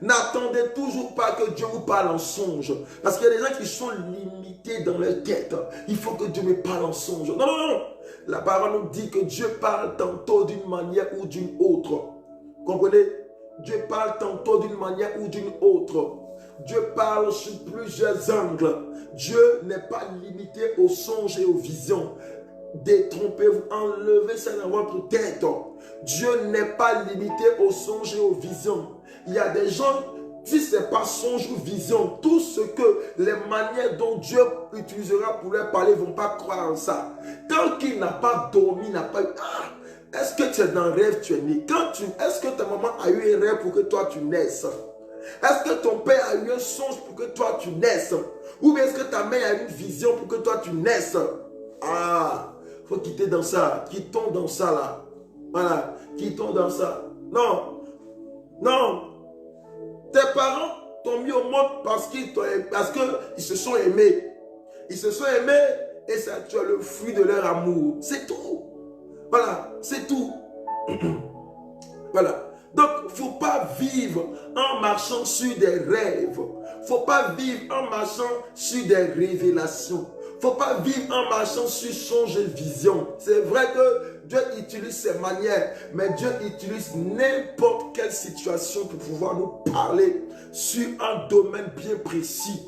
Speaker 1: N'attendez toujours pas que Dieu vous parle en songe. Parce qu'il y a des gens qui sont limités dans leur tête. Il faut que Dieu me parle en songe. Non, non, non. La parole nous dit que Dieu parle tantôt d'une manière ou d'une autre. Comprenez? Dieu parle tantôt d'une manière ou d'une autre. Dieu parle sur plusieurs angles. Dieu n'est pas limité aux songes et aux visions. Détrompez-vous, enlevez ça dans votre tête. Dieu n'est pas limité aux songes et aux visions. Il y a des gens, si ce n'est pas songe ou vision, tout ce que les manières dont Dieu utilisera pour leur parler, ils ne vont pas croire en ça. Tant qu'il n'a pas dormi, n'a pas eu... Ah, est-ce que tu es dans un rêve, tu es né? Est-ce que ta maman a eu un rêve pour que toi tu naisses? Est-ce que ton père a eu un songe pour que toi tu naisses? Ou bien est-ce que ta mère a eu une vision pour que toi tu naisses? Ah, il faut quitter dans ça. Quittons dans ça là. Voilà, quittons dans ça. Non, non. Tes parents t'ont mis au monde parce qu'ils se sont aimés. Ils se sont aimés et ça, tu as le fruit de leur amour. C'est tout. Voilà, c'est tout. Voilà. Donc, il ne faut pas vivre en marchant sur des rêves. Il ne faut pas vivre en marchant sur des révélations. Il ne faut pas vivre en marchant sur songe et vision. C'est vrai que Dieu utilise ses manières, mais Dieu utilise n'importe quelle situation pour pouvoir nous parler sur un domaine bien précis.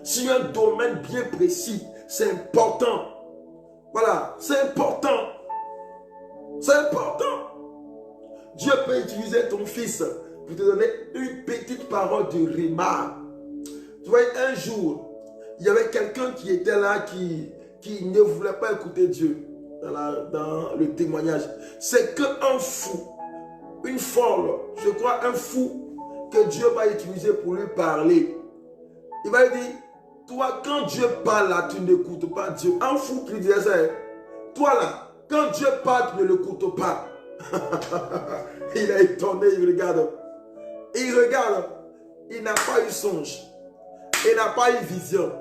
Speaker 1: Sur un domaine bien précis. C'est important. Voilà, c'est important. C'est important. Dieu peut utiliser ton fils pour te donner une petite parole de rhéma. Tu vois, un jour, il y avait quelqu'un qui était là qui ne voulait pas écouter Dieu dans le témoignage. C'est qu'un fou, une folle, je crois un fou que Dieu va utiliser pour lui parler. Il va lui dire, toi quand Dieu parle là, tu n'écoutes pas Dieu. Un fou qui disait ça, toi là, quand Dieu parle, tu ne l'écoutes pas. Il est étonné, il regarde. Il regarde. Il n'a pas eu songe. Il n'a pas eu vision.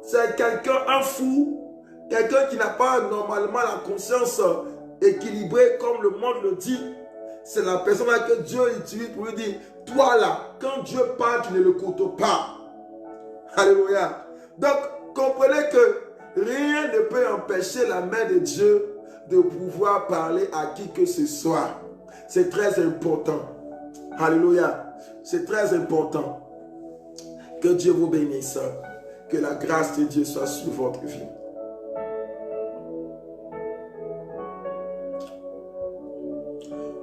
Speaker 1: C'est quelqu'un, un fou, quelqu'un qui n'a pas normalement la conscience équilibrée comme le monde le dit. C'est la personne là que Dieu utilise pour lui dire, toi là, quand Dieu parle, tu ne l'écoutes pas. Alléluia. Donc, comprenez que rien ne peut empêcher la main de Dieu de pouvoir parler à qui que ce soit. C'est très important. Alléluia. C'est très important. Que Dieu vous bénisse. Que la grâce de Dieu soit sur votre vie.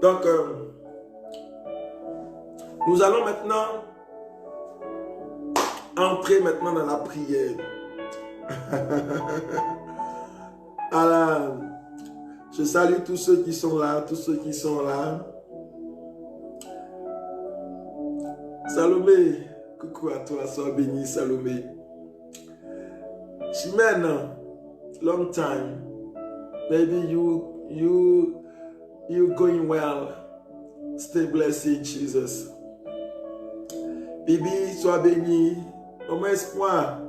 Speaker 1: Donc, nous allons maintenant entrer maintenant dans la prière. Alors, je salue tous ceux qui sont là, tous ceux qui sont là. Salomé, coucou à toi, sois béni, Salomé. Chimène, long time. Maybe you you're going well. Stay blessed, Jesus. Bibi, sois béni. Maman Espoir,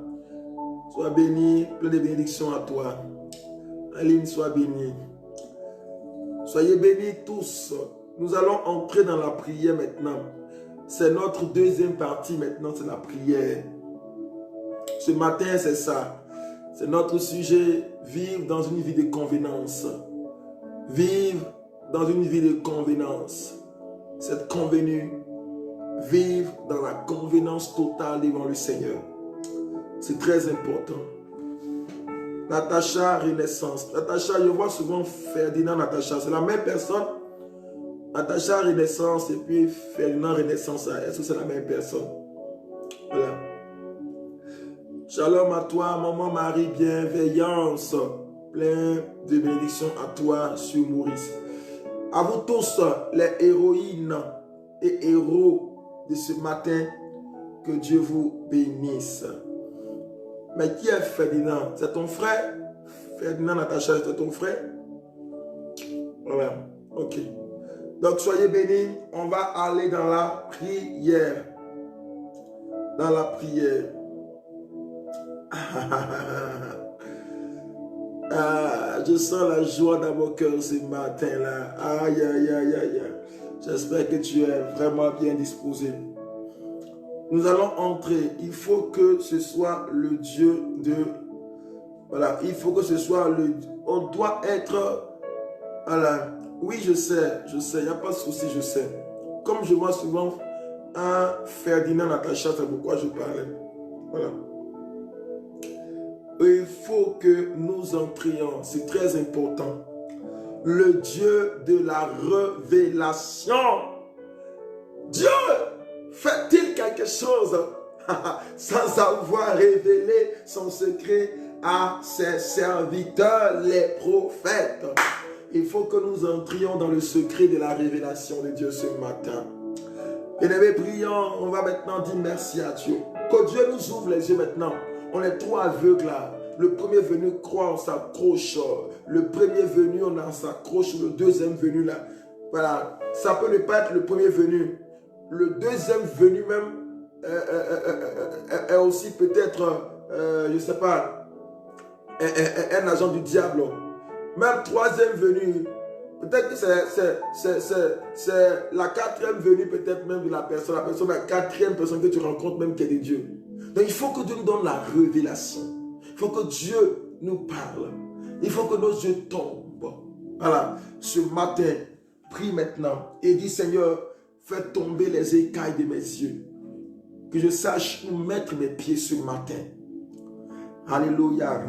Speaker 1: sois béni. Plein de bénédictions à toi. Aline, sois bénie. Soyez bénis tous. Nous allons entrer dans la prière maintenant. C'est notre deuxième partie maintenant, c'est la prière. Ce matin, c'est ça. C'est notre sujet, vivre dans une vie de convenance. Vivre dans une vie de convenance. C'est convenu. Vivre dans la convenance totale devant le Seigneur. C'est très important. Natacha, Renaissance. Natacha, je vois souvent Ferdinand, Natacha. C'est la même personne. Natacha, Renaissance et puis Ferdinand, Renaissance. Est-ce que c'est la même personne? Voilà. Shalom à toi, maman Marie, bienveillance. Plein de bénédictions à toi sur Maurice. À vous tous, les héroïnes et héros de ce matin, que Dieu vous bénisse. Mais qui est Ferdinand? C'est ton frère? Ferdinand Natacha, c'est ton frère? Voilà, ok. Donc soyez bénis, on va aller dans la prière. Dans la prière. Ah, je sens la joie dans mon cœur ce matin-là. Aïe, aïe, aïe, aïe. J'espère que tu es vraiment bien disposé. Nous allons entrer. Il faut que ce soit le Dieu de... Voilà, il faut que ce soit le... On doit être... Voilà. Oui, je sais, il n'y a pas de souci, je sais. Comme je vois souvent un Ferdinand Natacha, c'est pourquoi je parlais. Voilà. Il faut que nous entrions, c'est très important. Le Dieu de la révélation. Dieu fait-il quelque chose sans avoir révélé son secret à ses serviteurs, les prophètes? Il faut que nous entrions dans le secret de la révélation de Dieu ce matin. Bien-aimés, prions, on va maintenant dire merci à Dieu. Que Dieu nous ouvre les yeux maintenant. On est trop aveugles là. Le premier venu croit, on s'accroche. Le premier venu, on s'accroche. Le deuxième venu là. Voilà. Ça peut ne pas être le premier venu. Le deuxième venu même est aussi peut-être, je ne sais pas, un agent du diable. Même troisième venu, peut-être que c'est la quatrième venue peut-être même de la personne la quatrième personne que tu rencontres même qui est de Dieu. Donc il faut que Dieu nous donne la révélation. Il faut que Dieu nous parle. Il faut que nos yeux tombent. Voilà, ce matin, prie maintenant et dis Seigneur, fais tomber les écailles de mes yeux. Que je sache où mettre mes pieds ce matin. Alléluia.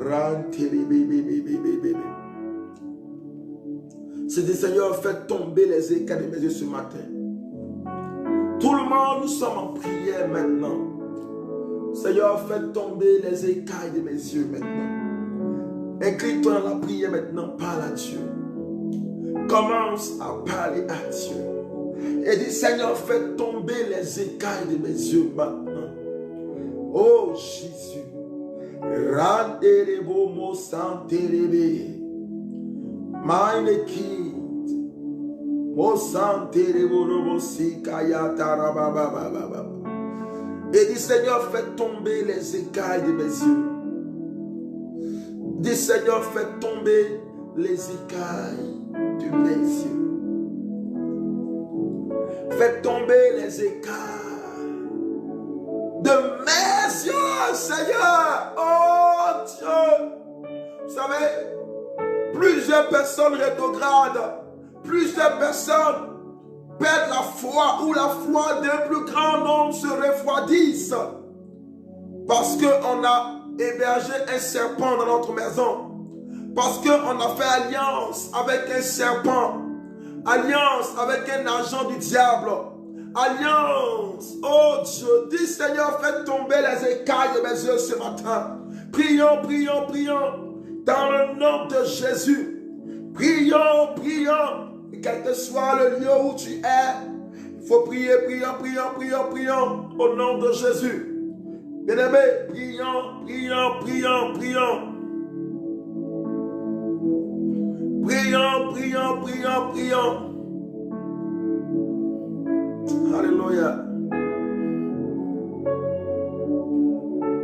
Speaker 1: C'est dit Seigneur, fais tomber les écailles de mes yeux ce matin. Tout le monde, nous sommes en prière maintenant. Seigneur, fais tomber les écailles de mes yeux maintenant. Incline-toi dans la prière maintenant, parle à Dieu. Commence à parler à Dieu. Et dis Seigneur, fais tomber les écailles de mes yeux maintenant. Oh Jésus. Randerebo mo santerebe. Mine kid. Mo santerebo robo sikaya tarababa. Et dis Seigneur, fais tomber les écailles de mes yeux. Dis Seigneur, fais tomber les écailles de mes yeux. Fais tomber les écailles de mes yeux, Seigneur. Oh Dieu. Vous savez, plusieurs personnes rétrogradent, plusieurs personnes perdent la foi ou la foi d'un plus grand nombre se refroidissent parce qu'on a hébergé un serpent dans notre maison, parce qu'on a fait alliance avec un serpent, alliance avec un agent du diable, alliance. Oh Dieu, dis Seigneur, fais tomber les écailles de mes yeux ce matin. Prions, prions, prions dans le nom de Jésus. Prions, prions. Et quel que soit le lieu où tu es, il faut prier, prions, prions, prions, prions au nom de Jésus. Bien-aimés, prions, prions, prions, prions. Prions, prions, prions, prions. Alléluia.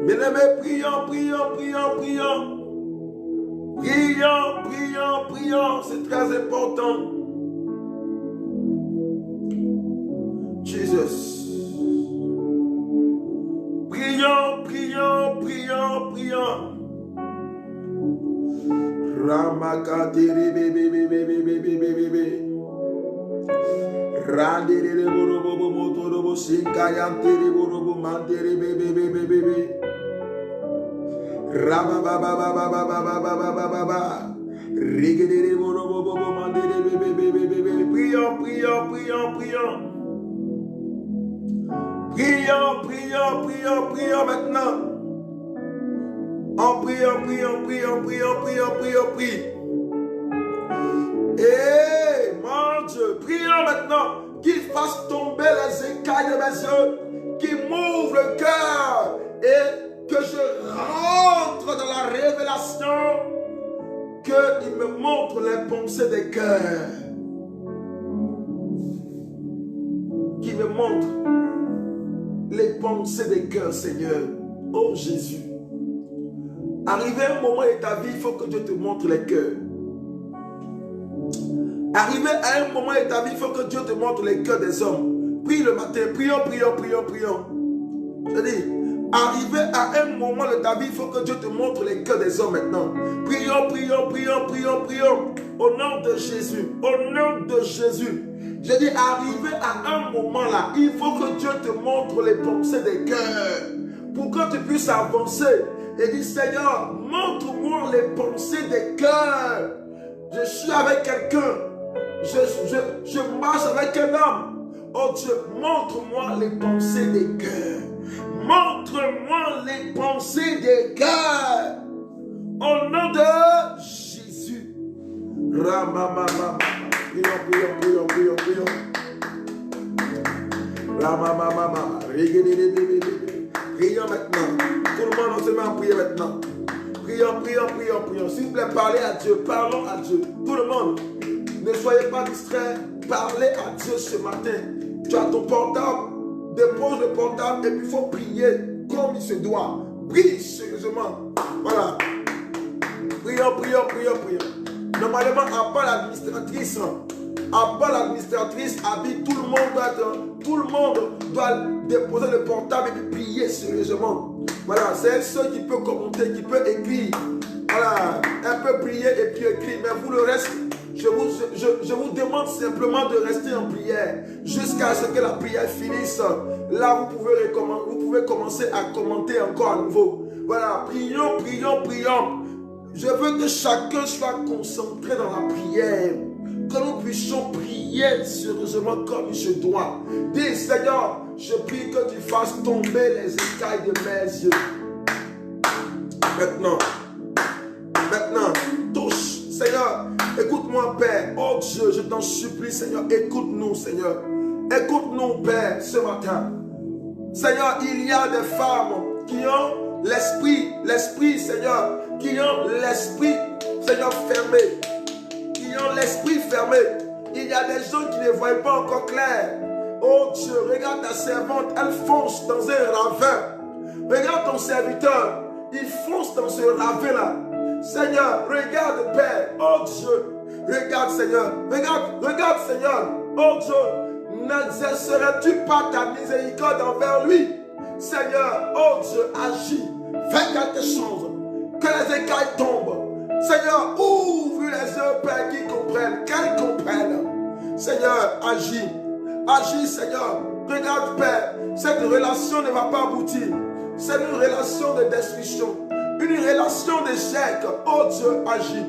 Speaker 1: Bien-aimés, prions, prions, prions, prions. Prions, prions, prions. C'est très important. Jesus. Prions, prions, prions, prions. Ramakatiri bébé bébé bébé bébé bébé. Randiri borobo motorobo sinkayantiri borobo mantiri bébé bébé bébé. Rabababababababababababa. Rigidiri borobo bobo mandiri bébé bébé bébé. Prions, prions, prions, prions. Prions, prions, prions, prions maintenant. En priant, priant, priant, priant, priant, priant, priant. Et mon Dieu, prions maintenant qu'il fasse tomber les écailles de mes yeux, qu'il m'ouvre le cœur et que je rentre dans la révélation, qu'il me montre les pensées des cœurs. Qu'il me montre les pensées des cœurs, Seigneur. Oh Jésus. Arrivé un moment de ta vie, il faut que Dieu te montre les cœurs. Arrivé à un moment de ta vie, il faut que Dieu te montre les cœurs des hommes. Prie le matin, prions, prions, prions, prions. Je dis, arrivé à un moment de ta vie, il faut que Dieu te montre les cœurs des hommes maintenant. Prions, prions, prions, prions, prions. Au nom de Jésus, au nom de Jésus. Je dis, arrivé à un moment là, il faut que Dieu te montre les pensées des cœurs. Pour que tu puisses avancer. Et dis, Seigneur, montre-moi les pensées des cœurs. Je suis avec quelqu'un. Je marche avec un homme. Oh Dieu, montre-moi les pensées des cœurs. Montre-moi les pensées des cœurs. Au nom de Jésus. Ramamama. Prions, prions, prions, prions, prions. Ramamama. Prions maintenant. Tout le monde, on se met à prier maintenant. Prions, prions, prions, prions. S'il vous plaît, parlez à Dieu. Parlons à Dieu. Tout le monde. Ne soyez pas distraits. Parlez à Dieu ce matin. Tu as ton portable. Dépose le portable et puis il faut prier comme il se doit. Prie sérieusement. Voilà. Prions, prions, prions, prions. Normalement, à part l'administratrice, habite, tout le monde doit déposer le portable et puis prier sérieusement. Voilà, c'est elle seule qui peut commenter, qui peut écrire. Voilà, elle peut prier et puis écrire. Mais vous le reste, je vous demande simplement de rester en prière jusqu'à ce que la prière finisse. Là, vous pouvez commencer à commenter encore à nouveau. Voilà, prions, prions, prions. Je veux que chacun soit concentré dans la prière. Que nous puissions prier sérieusement comme il se doit. Dis, Seigneur, je prie que tu fasses tomber les écailles de mes yeux. Maintenant, touche, Seigneur, écoute-moi, Père. Oh Dieu, je t'en supplie, Seigneur, écoute-nous, Seigneur. Écoute-nous, Père, ce matin. Seigneur, il y a des femmes qui ont l'esprit, Seigneur, qui ont l'esprit, Seigneur, fermé. L'esprit fermé. Il y a des gens qui ne voient pas encore clair. Oh Dieu, regarde ta servante, elle fonce dans un ravin. Regarde ton serviteur, il fonce dans ce ravin-là. Seigneur, regarde Père. Oh Dieu, regarde Seigneur. Regarde Seigneur. Oh Dieu, n'exercerais-tu pas ta miséricorde envers lui? Seigneur, oh Dieu, agis. Fais quelque chose. Que les écailles tombent. Seigneur, ouvre les yeux, Père, qu'elles comprennent. Seigneur, agis. Agis, Seigneur. Regarde, Père, cette relation ne va pas aboutir. C'est une relation de destruction. Une relation d'échec. Oh Dieu, agis.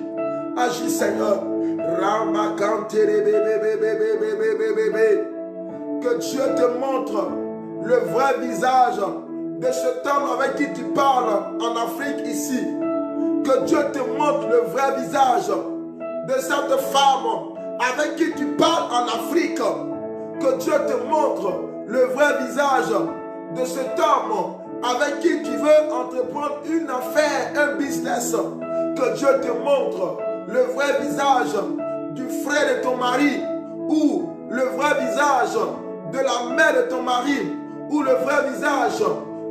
Speaker 1: Agis, Seigneur. Que Dieu te montre le vrai visage de cet homme avec qui tu parles en Afrique ici. Que Dieu te montre le vrai visage de cette femme avec qui tu parles en Afrique. Que Dieu te montre le vrai visage de cet homme avec qui tu veux entreprendre une affaire, un business. Que Dieu te montre le vrai visage du frère de ton mari, ou le vrai visage de la mère de ton mari, ou le vrai visage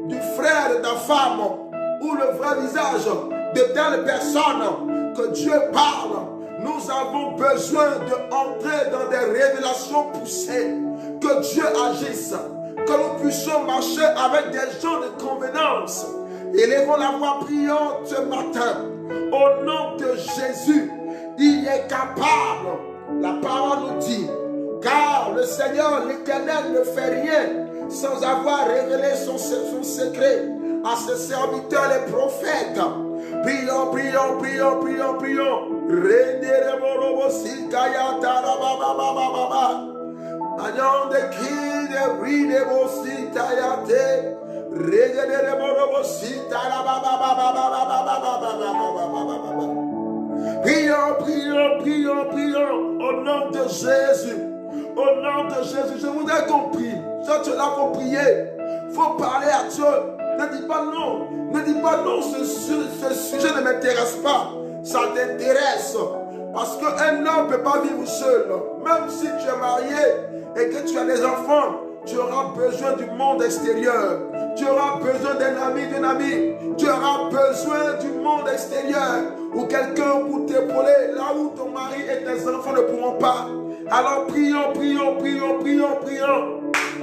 Speaker 1: du frère de ta femme, ou le vrai visage de telle personne, que Dieu parle. Nous avons besoin d'entrer dans des révélations poussées, que Dieu agisse, que nous puissions marcher avec des gens de convenance. Élevons la voix priante ce matin, au nom de Jésus. Il est capable, la parole nous dit, car le Seigneur, l'Éternel, ne fait rien sans avoir révélé son secret à ses serviteurs les prophètes. Prions, prions, prions, prions, prions. Prions, prions, prions, prions au nom de Jésus. Au nom de Jésus, je voudrais qu'on prie. Si tu es là pour prier, il faut parler à Dieu. Ne dis pas non. Ne dis pas non, ce sujet ne m'intéresse pas. Ça t'intéresse. Parce qu'un homme ne peut pas vivre seul. Même si tu es marié et que tu as des enfants, tu auras besoin du monde extérieur. Tu auras besoin d'un ami, d'une amie. Tu auras besoin du monde extérieur. Ou quelqu'un pour t'épauler là où ton mari et tes enfants ne pourront pas. Alors prions, prions, prions, prions, prions.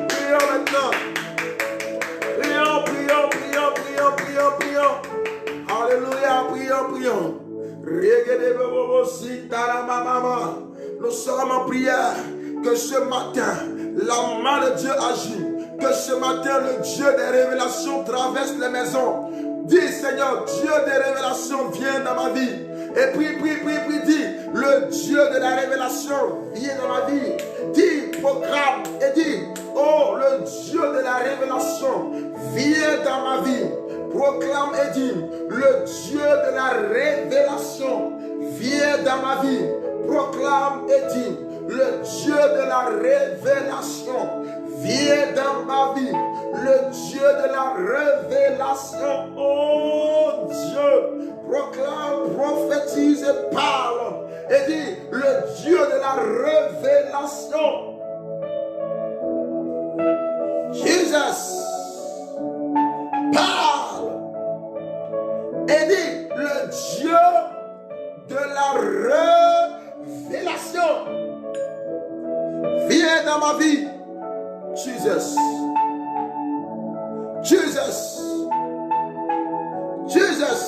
Speaker 1: Prions maintenant. Prions, prions, prions, prions, prions, prions. Alléluia, prions, prions. Nous sommes en prière. Que ce matin, la main de Dieu agit. Que ce matin, le Dieu des révélations traverse les maisons. Dis, Seigneur, Dieu des révélations, viens dans ma vie. Et puis, dis, le Dieu de la révélation, viens dans ma vie. Dis, proclame et dis, oh, le Dieu de la révélation, viens dans ma vie. Proclame et dis, le Dieu de la révélation, viens dans ma vie. Proclame et dis, le Dieu de la révélation, viens dans ma vie. Le Dieu de la révélation, oh Dieu, proclame, prophétise et parle. Et dit, le Dieu de la révélation. Jesus, parle. Et dit, le Dieu de la révélation. Viens dans ma vie. Jesus. Jesus. Jesus.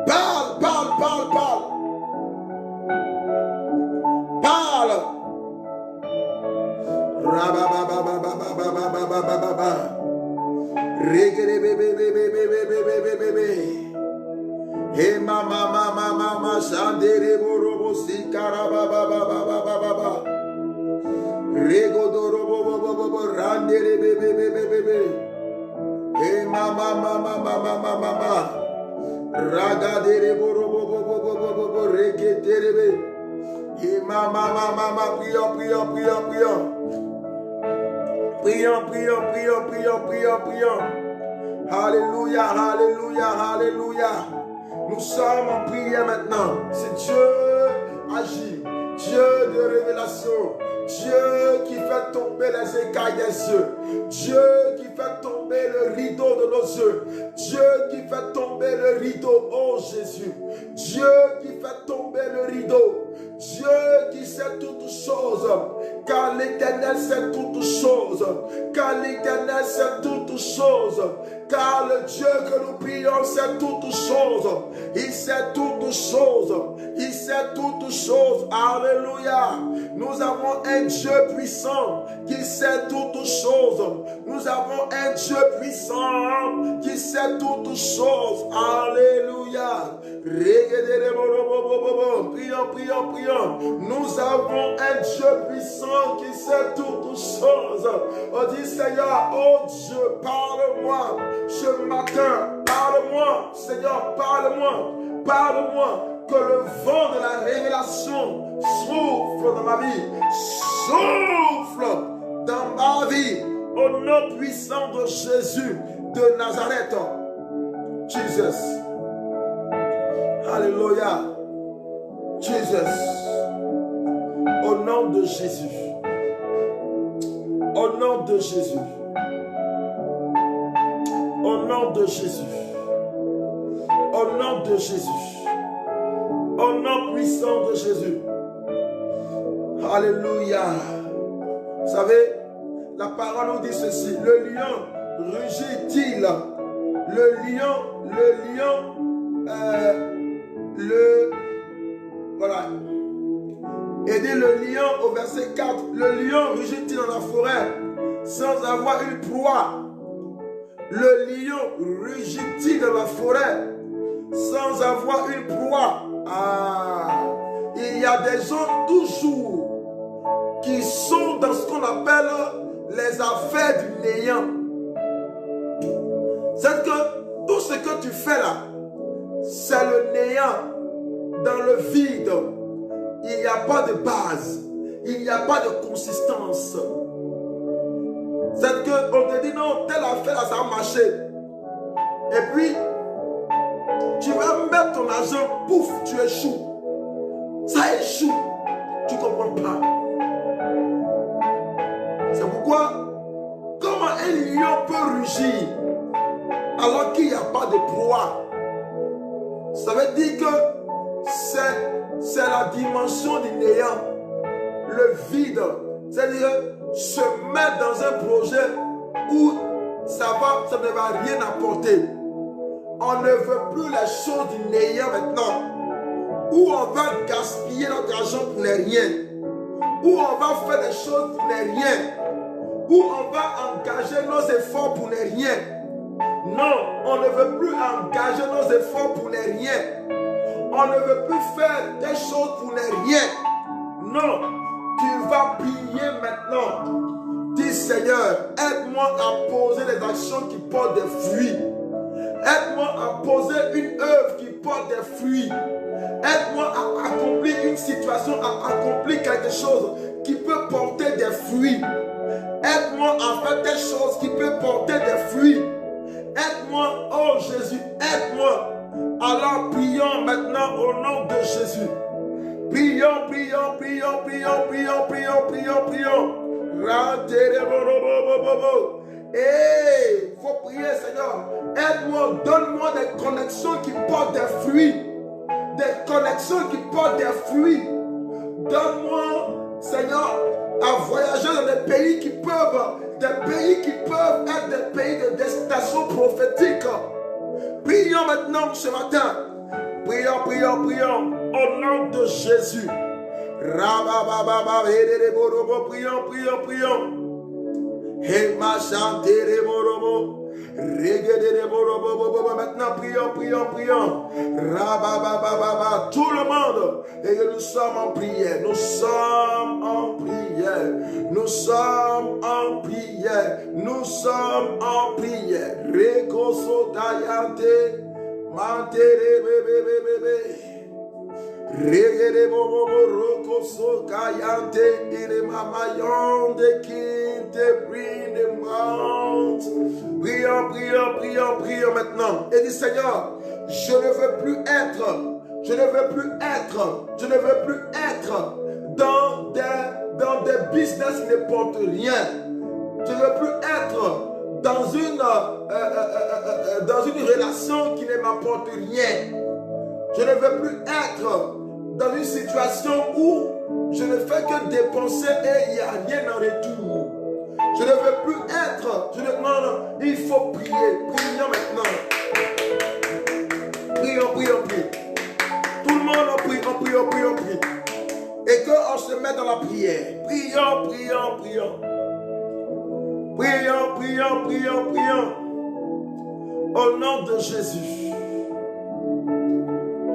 Speaker 1: Parle, parle, parle, parle. Parle. Hey mama mama mama shandere borobo sikara baba baba baba baba rego doro bobo bobo randere bebe bebe bebe hey mama mama mama mama raga dere borobo bobo bobo bobo rege dere hey mama mama prions prions prions prions prions prions prions prions prions alléluia alléluia alléluia. Nous sommes en prière maintenant. C'est Dieu agit. Dieu de révélation. Dieu qui fait tomber les écailles des yeux. Dieu qui fait tomber le rideau de nos yeux. Dieu qui fait tomber le rideau. Oh Jésus. Dieu qui fait tomber le rideau. Dieu qui sait toutes choses. Car l'Éternel sait toutes choses. Car l'Éternel sait toutes choses. Car le Dieu que nous prions sait toutes choses. Il sait toutes choses. Il sait toutes choses. Alléluia. Nous avons un Dieu puissant qui sait toutes choses. Nous avons un Dieu puissant qui sait toutes choses. Alléluia. Prions, prions, prions. Nous avons un Dieu puissant qui sait toutes choses. On dit Seigneur, oh Dieu, parle-moi ce matin. Parle-moi, Seigneur, parle-moi. Parle-moi. Que le vent de la révélation souffle dans ma vie. Souffle dans ma vie. Au nom puissant de Jésus de Nazareth. Jesus. Alléluia. Jesus. Au nom de Jésus. Au nom de Jésus. Au nom de Jésus. Au nom de Jésus. Au nom puissant de Jésus. Alléluia. Vous savez, la parole nous dit ceci. Le lion rugit-il? Voilà. Et dit le lion au verset 4. Le lion rugit-il dans la forêt sans avoir une proie? Le lion rugit-il dans la forêt sans avoir une proie? Il y a des gens toujours qui sont dans ce qu'on appelle les affaires du néant. C'est que tout ce que tu fais là, c'est le néant, dans le vide. Il n'y a pas de base, il n'y a pas de consistance. C'est qu'on te dit non, telle affaire là, ça va marcher. Et puis, tu vas mettre ton argent, pouf, tu échoues. Ça échoue. Tu ne comprends pas. C'est pourquoi, comment un lion peut rugir alors qu'il n'y a pas de proie? Ça veut dire que c'est la dimension du néant, le vide. C'est-à-dire se mettre dans un projet où ça ne va rien apporter. On ne veut plus les choses du néant maintenant. Où on va gaspiller notre argent pour les rien. Où on va faire des choses pour les rien. Où on va engager nos efforts pour les rien. Non, on ne veut plus engager nos efforts pour les rien. On ne veut plus faire des choses pour les rien. Non, tu vas prier maintenant. Dis Seigneur, aide-moi à poser des actions qui portent des fruits. Aide-moi à poser une œuvre qui porte des fruits. Aide-moi à accomplir une situation, à accomplir quelque chose qui peut porter des fruits. Aide-moi à faire des choses qui peuvent porter des fruits. Aide-moi, oh Jésus, aide-moi. Alors prions maintenant au nom de Jésus. Prions, prions, prions, prions, prions, prions, prions, prions. Faut prier, Seigneur. Aide-moi, donne-moi des connexions qui portent des fruits. Des connexions qui portent des fruits. Donne-moi, Seigneur, à voyager dans des pays qui peuvent être des pays de destination prophétique. Prions maintenant ce matin. Prions, prions, prions. Au nom de Jésus. Prions, prions, prions. Maintenant, prions, prions, prions. Tout le monde. Et que nous sommes en prière. Nous sommes en prière. Nous sommes en prière. Nous sommes en prière. Rekoso tayante. Mantere bebe bebe. Regere bobo rokoso kayante. Ire mamayon de kinte bring the mount. Prions, prions, prions, prions maintenant. Et dis Seigneur, je ne veux plus être dans des business qui ne portent rien. Je ne veux plus être dans une relation qui ne m'apporte rien. Je ne veux plus être dans une situation où je ne fais que dépenser et il n'y a rien en retour. Je ne veux plus être. Non, il faut prier. Prions maintenant. Prions, prions, prions. Tout le monde prie, on prie, on prie, on prie. Et qu'on se met dans la prière. Prions, prions, prions. Prions, prions, prions, prions. Au nom de Jésus.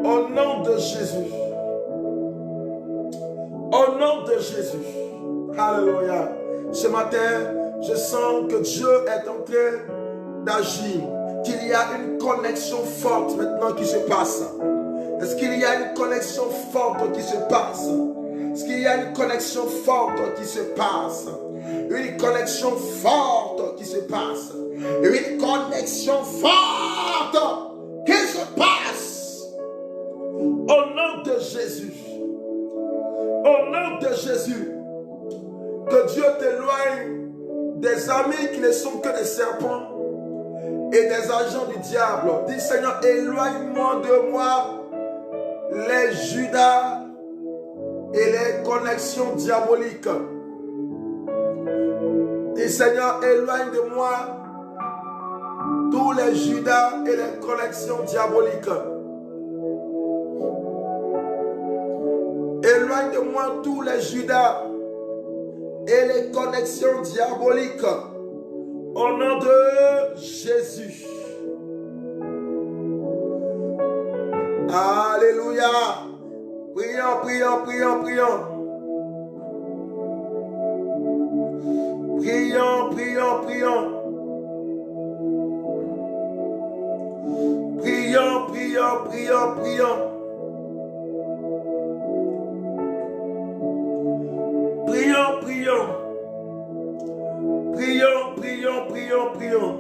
Speaker 1: Au nom de Jésus. Au nom de Jésus. Alléluia. Ce matin, je sens que Dieu est en train d'agir. Qu'il y a une connexion forte maintenant qui se passe. Est-ce qu'il y a une connexion forte qui se passe? Est-ce qu'il y a une connexion forte qui se passe? Une connexion forte qui se passe. Une connexion forte qui se passe. Au nom de Jésus. de Jésus, que Dieu t'éloigne des amis qui ne sont que des serpents et des agents du diable. Dis Seigneur, éloigne-moi de moi les Judas et les connexions diaboliques. Dis Seigneur, éloigne de moi tous les Judas et les connexions diaboliques. Éloigne de moi tous les Judas et les connexions diaboliques. Au nom de Jésus. Alléluia. Prions, prions, prions, prions. Prions, prions, prions. Prions, prions, prions, prions. Prions, prions. Prions, prions, prions, prions.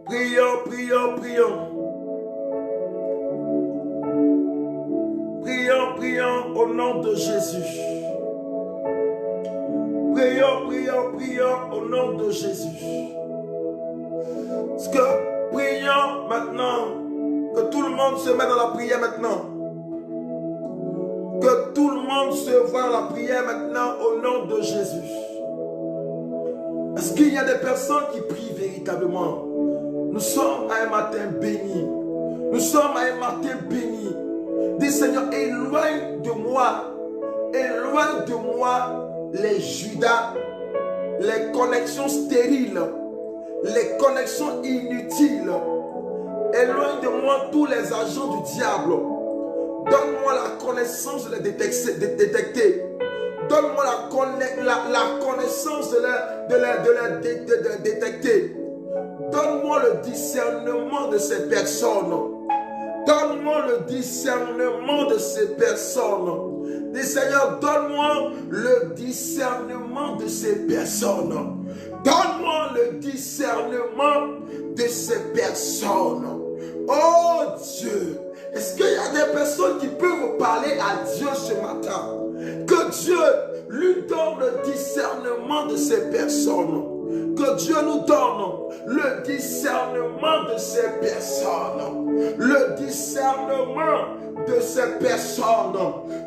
Speaker 1: Prions, prions, prions. Prions, prions au nom de Jésus. Prions, prions, prions au nom de Jésus. Parce que prions maintenant, que tout le monde se met dans la prière maintenant. Que tout le monde se voit dans la prière maintenant au nom de Jésus. Est-ce qu'il y a des personnes qui prient véritablement? Nous sommes à un matin béni. Nous sommes à un matin béni. Dis Seigneur, éloigne de moi les Judas, les connexions stériles, les connexions inutiles. Éloigne de moi tous les agents du diable. Donne-moi la connaissance de les détecter. Donne-moi la connaissance de les détecter. Donne-moi le discernement de ces personnes. Donne-moi le discernement de ces personnes. Dis Seigneur, donne-moi le discernement de ces personnes. Donne-moi le discernement de ces personnes. Oh Dieu, est-ce qu'il y a des personnes qui peuvent parler à Dieu ce matin? Que Dieu lui donne le discernement de ces personnes. Que Dieu nous donne le discernement de ces personnes. Le discernement de ces personnes.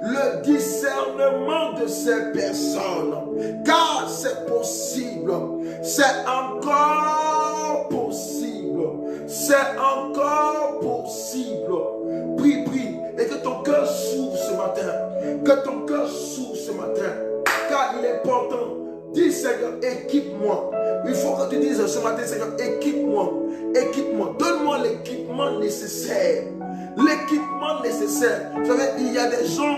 Speaker 1: Le discernement de ces personnes. Car c'est possible. C'est encore possible. C'est encore possible. Prie, prie. Et que ton cœur s'ouvre ce matin. Que ton cœur s'ouvre ce matin. Car il est important. Dis Seigneur, équipe-moi. Il faut que tu dises ce matin, Seigneur, équipe-moi. Équipe-moi. Donne-moi l'équipement nécessaire. L'équipement nécessaire. Vous savez, il y a des gens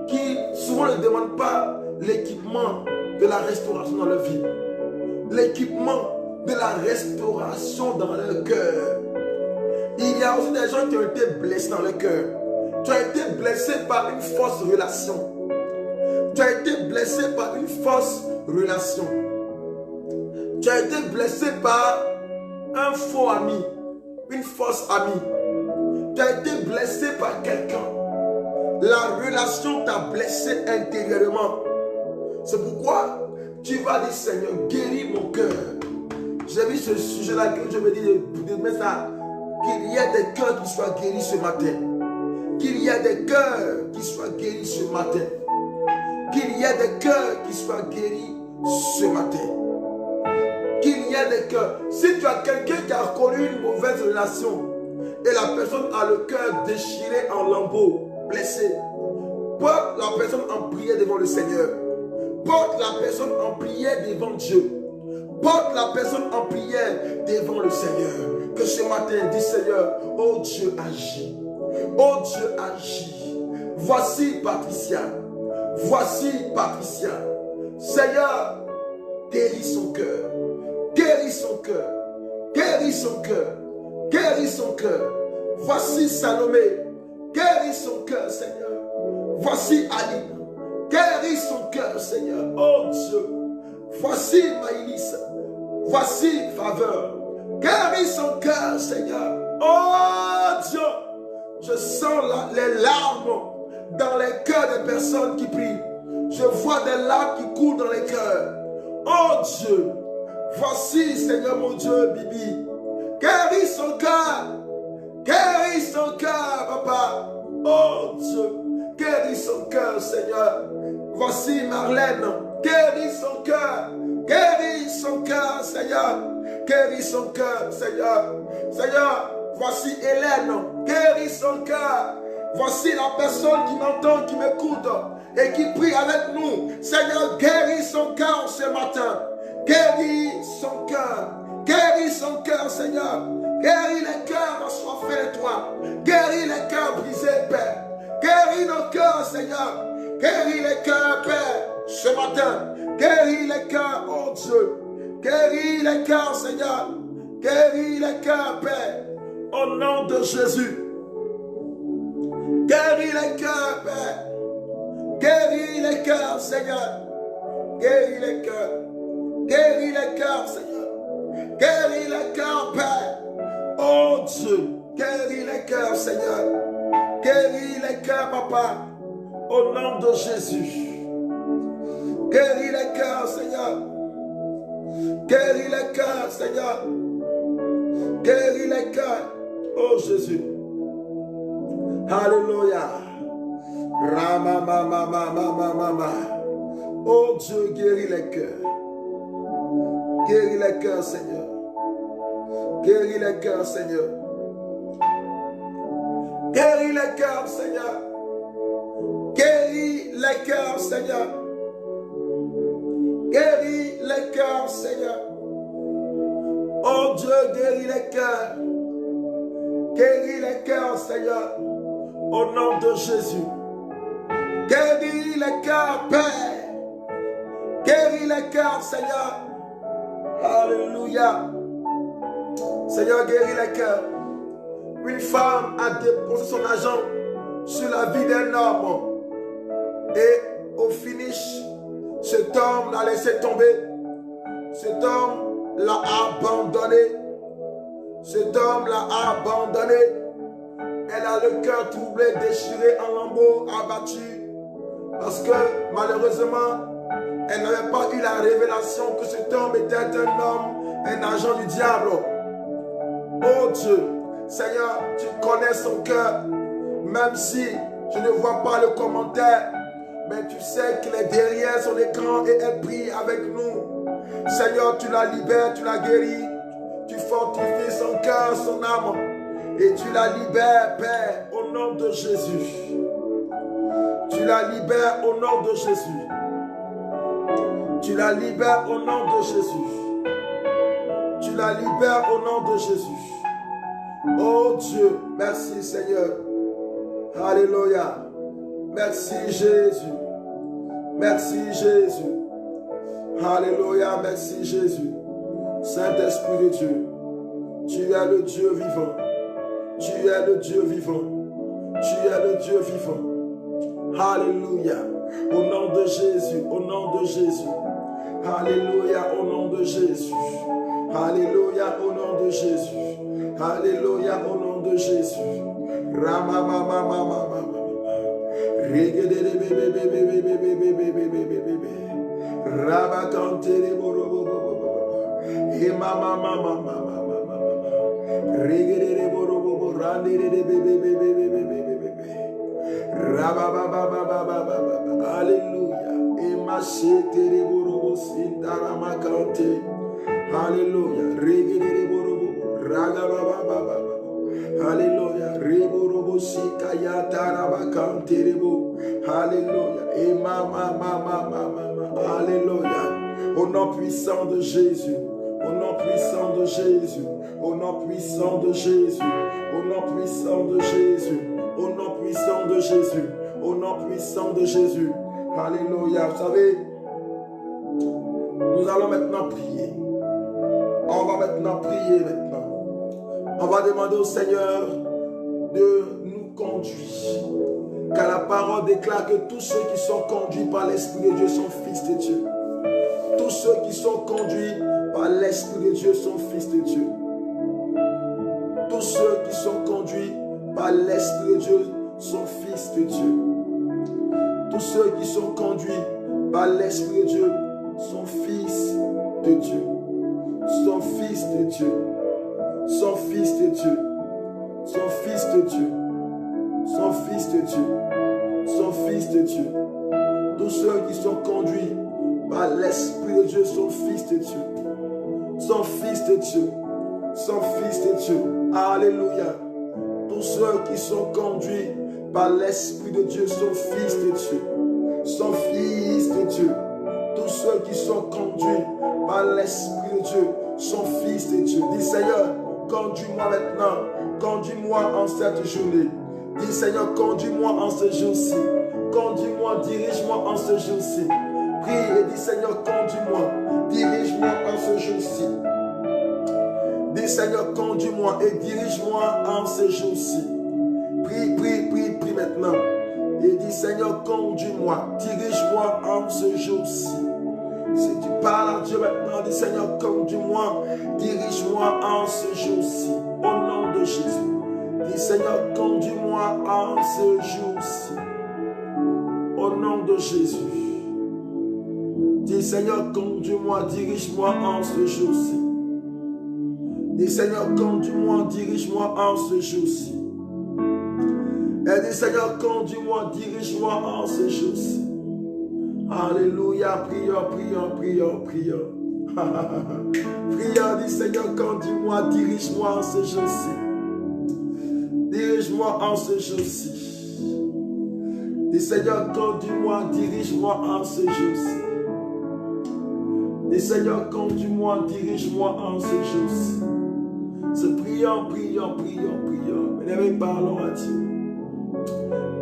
Speaker 1: qui souvent ne demandent pas l'équipement de la restauration dans leur vie. L'équipement de la restauration dans leur cœur. Il y a aussi des gens qui ont été blessés dans leur cœur. Tu as été blessé par une fausse relation. Tu as été blessé par une fausse relation. Tu as été blessé par un faux ami, une fausse amie. Tu as été blessé par quelqu'un. La relation t'a blessé intérieurement. C'est pourquoi tu vas dire, Seigneur, guéris mon cœur. J'ai vu ce sujet-là, que je me dis de mettre ça, qu'il y ait des cœurs qui soient guéris ce matin. Qu'il y ait des cœurs qui soient guéris ce matin. Qu'il y ait des cœurs qui soient guéris ce matin. Qu'il y ait des cœurs. Si tu as quelqu'un qui a connu une mauvaise relation et la personne a le cœur déchiré en lambeaux, blessé, porte la personne en prière devant le Seigneur. Porte la personne en prière devant Dieu. Porte la personne en prière devant le Seigneur. Que ce matin, dis Seigneur, oh Dieu agis. Oh Dieu agis. Voici Patricia. Voici Patricia. Seigneur, guéris son cœur. Guéris son cœur. Guéris son cœur. Guéris son cœur. Voici Salomé. Guéris son cœur, Seigneur. Voici Ali. Guéris son cœur, Seigneur. Oh Dieu. Voici Maïlis. Voici Faveur. Guéris son cœur, Seigneur. Oh Dieu. Je sens les larmes dans les cœurs des personnes qui prient. Je vois des larmes qui coulent dans les cœurs. Oh Dieu, voici, Seigneur mon Dieu, Bibi. Guéris son cœur. Guéris son cœur, papa. Oh Dieu, guéris son cœur, Seigneur. Voici Marlène. Guéris son cœur. Guéris son cœur, Seigneur. Guéris son cœur, Seigneur. Seigneur, voici Hélène. Guéris son cœur. Voici la personne qui m'entend, qui m'écoute et qui prie avec nous. Seigneur, guéris son cœur ce matin. Guéris son cœur. Guéris son cœur, Seigneur. Guéris les cœurs assoiffés de toi. Guéris les cœurs brisés, Père. Guéris nos cœurs, Seigneur. Guéris les cœurs, Père, ce matin. Guéris les cœurs, oh Dieu. Guéris les cœurs, Seigneur. Guéris les cœurs, Père. Au nom de Jésus. Guéris les cœurs, Père. Guéris les cœurs, Seigneur. Guéris les cœurs. Guéris les cœurs, Seigneur. Guéris les cœurs, Père. Oh Dieu, guéris les cœurs, Seigneur. Guéris les cœurs, Papa. Au nom de Jésus. Guéris les cœurs, Seigneur. Guéris les cœurs, Seigneur. Guéris les cœurs. Oh Jésus. Alléluia. Rama mama mama mama. Oh Dieu, guéris les cœurs. Guéris les cœurs, Seigneur. Guéris les cœurs, Seigneur. Guéris les cœurs, Seigneur. Guéris les cœurs, Seigneur. Guéris les cœurs, Seigneur. Oh Dieu, guéris les cœurs. Guéris les cœurs, Seigneur. Au nom de Jésus. Guéris les cœurs, Père. Guéris les cœurs, Seigneur. Alléluia. Seigneur, guéris les cœurs. Une femme a déposé son argent sur la vie d'un homme. Et au finish, cet homme l'a laissé tomber. Cet homme l'a abandonné. Cet homme l'a abandonné. Elle a le cœur troublé, déchiré en lambeaux, abattu. Parce que malheureusement, elle n'avait pas eu la révélation que cet homme était un homme, un agent du diable. Oh Dieu, Seigneur, tu connais son cœur. Même si je ne vois pas le commentaire, mais tu sais qu'il est derrière son écran et elle prie avec nous. Seigneur, tu la libères, tu la guéris. Tu fortifies son cœur, son âme. Et tu la libères, Père, au nom de Jésus. Tu la libères au nom de Jésus. Tu la libères au nom de Jésus. Tu la libères au nom de Jésus. Oh Dieu, merci Seigneur. Alléluia. Merci Jésus. Merci Jésus. Alléluia, merci Jésus. Saint-Esprit de Dieu, tu es le Dieu vivant. Tu es le Dieu vivant. Tu es le Dieu vivant. Alléluia. Au nom de Jésus, au nom de Jésus. Alléluia, au nom de Jésus. Alléluia, au nom de Jésus. Alléluia, au nom de Jésus. Rama mama mama mama. Regede bébé bébé bébé bébé bébé bébé. Rabakante de borobo. Et mama mama mama mama. Regede de borobo rande de bébé bébé bébé bébé. Rabababababababa. Alléluia. Et machete de borobo sintaramakante. Alléluia. Regede de borobo. Ragababababa. Alléluia. Reborobo sikaya tarabakante rebo. Alléluia. Et mama mama mama. Alléluia. Au nom puissant de Jésus. Au nom puissant de Jésus. Au nom puissant de Jésus. Au nom puissant de Jésus. Au nom puissant de Jésus. Au nom puissant de Jésus. Alléluia. Vous savez, nous allons maintenant prier. On va maintenant prier maintenant. On va demander au Seigneur de nous conduire. Car la parole déclare que tous ceux qui sont conduits par l'Esprit de Dieu sont fils de Dieu. Tous ceux qui sont conduits par l'Esprit de Dieu sont fils de Dieu. Tous ceux qui sont conduits par l'Esprit de Dieu sont fils de Dieu. Tous ceux qui sont conduits par l'Esprit de Dieu sont fils de Dieu. Sont fils de Dieu. Sont fils de Dieu. Sont fils de Dieu. Sont fils de Dieu. Sont fils de Dieu. Tous ceux qui sont conduits par l'Esprit de Dieu sont fils de Dieu. Sont fils de Dieu. Sont fils de Dieu. Alléluia. Tous ceux qui sont conduits par l'Esprit de Dieu sont fils de Dieu. Sont fils de Dieu. Tous ceux qui sont conduits par l'Esprit de Dieu sont fils de Dieu. Dis Seigneur, conduis-moi maintenant. Conduis-moi en cette journée. Dis Seigneur, conduis-moi en ce jour-ci. Conduis-moi, dirige-moi en ce jour-ci. Prie et dis Seigneur, conduis-moi. Dirige-moi en ce jour-ci. Dis Seigneur, conduis-moi et dirige-moi en ce jour-ci. Prie, prie, prie, prie maintenant. Et dis Seigneur, conduis-moi, dirige-moi en ce jour-ci. Si tu parles à Dieu maintenant, dis Seigneur, conduis-moi, dirige-moi en ce jour-ci. Au nom de Jésus. Dis Seigneur, conduis-moi en ce jour-ci. Au nom de Jésus. Dis Seigneur, conduis-moi, dirige-moi en ce jour-ci. Dis Seigneur, conduis-moi, dirige-moi en ce jour-ci. Et dis Seigneur, conduis-moi, dirige-moi en ce jour-ci. Alléluia, prions, prions, prions, prions. Prions, dis Seigneur, conduis-moi, dirige-moi en ce jour-ci. Dirige-moi en ce jour-ci. Dis Seigneur, conduis-moi, dirige-moi en ce jour-ci. Dis Seigneur, conduis-moi, dirige-moi en ce jour-ci. C'est prions, prions, prions, prions. Mais parlons à Dieu.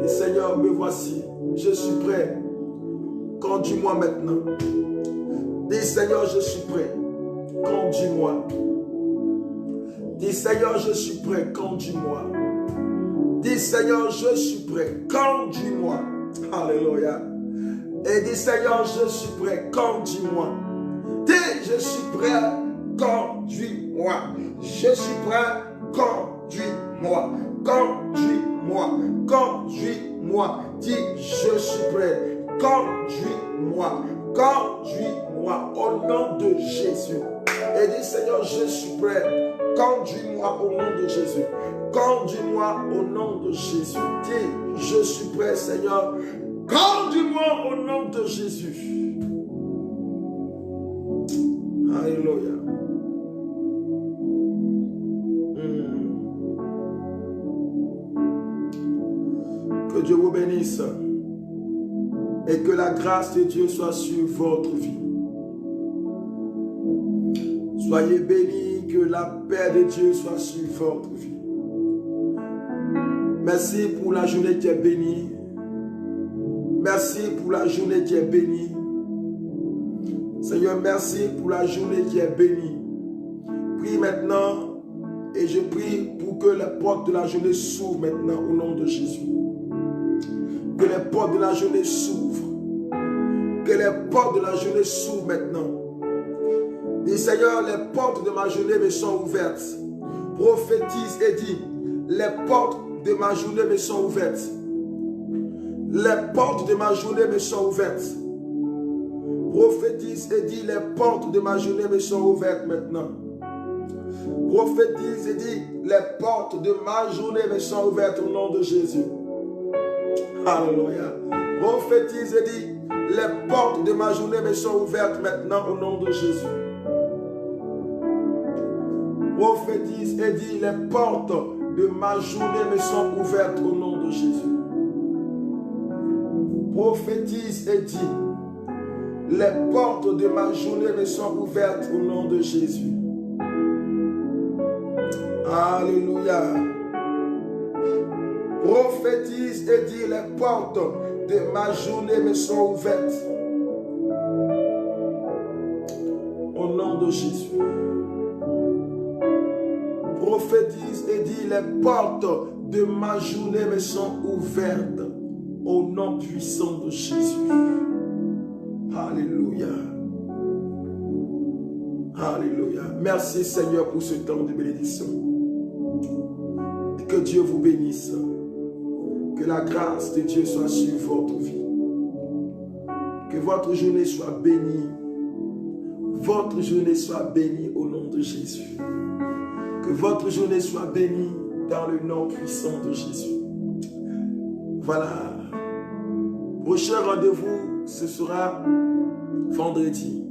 Speaker 1: Et Seigneur, me voici, je suis prêt. Conduis-moi maintenant. Dis Seigneur, je suis prêt. Conduis-moi. Dis Seigneur, je suis prêt. Conduis-moi. Dis Seigneur, je suis prêt. Conduis-moi. Alléluia. Et dis Seigneur, je suis prêt. Conduis-moi. Dis, je suis prêt. Conduis-moi. Je suis prêt. Conduis-moi. Conduis-moi. Conduis-moi. Dis, je suis prêt. Conduis-moi. Conduis-moi au nom de Jésus. Et dis Seigneur, je suis prêt. Conduis-moi au nom de Jésus. Conduis-moi au nom de Jésus. Dis, je suis prêt Seigneur. Conduis-moi au nom de Jésus. Alléluia. Que Dieu vous bénisse et que la grâce de Dieu soit sur votre vie. Soyez bénis, que la paix de Dieu soit sur votre vie. Merci pour la journée qui est bénie. Merci pour la journée qui est bénie. Seigneur, merci pour la journée qui est bénie. Prie maintenant et je prie pour que les portes de la journée s'ouvrent maintenant au nom de Jésus. Que les portes de la journée s'ouvrent. Que les portes de la journée s'ouvrent maintenant. Dis Seigneur, les portes de ma journée me sont ouvertes. Prophétise et dis, les portes de ma journée me sont ouvertes. Les portes de ma journée me sont ouvertes. Prophétise et dis, les portes de ma journée me sont ouvertes maintenant. Prophétise et dis, les portes de ma journée me sont ouvertes au nom de Jésus. Alléluia. Prophétise et dis, les portes de ma journée me sont ouvertes maintenant au nom de Jésus. Prophétise et dis, les portes de ma journée me sont ouvertes au nom de Jésus. Prophétise et dis, les portes de ma journée me sont ouvertes au nom de Jésus. Alléluia. Prophétise et dis, les portes de ma journée me sont ouvertes. Au nom de Jésus. Prophétise et dis, les portes de ma journée me sont ouvertes. Au nom puissant de Jésus. Alléluia. Alléluia. Merci Seigneur pour ce temps de bénédiction. Que Dieu vous bénisse. Que la grâce de Dieu soit sur votre vie. Que votre journée soit bénie. Votre journée soit bénie au nom de Jésus. Que votre journée soit bénie dans le nom puissant de Jésus. Voilà. Prochain rendez-vous, ce sera vendredi.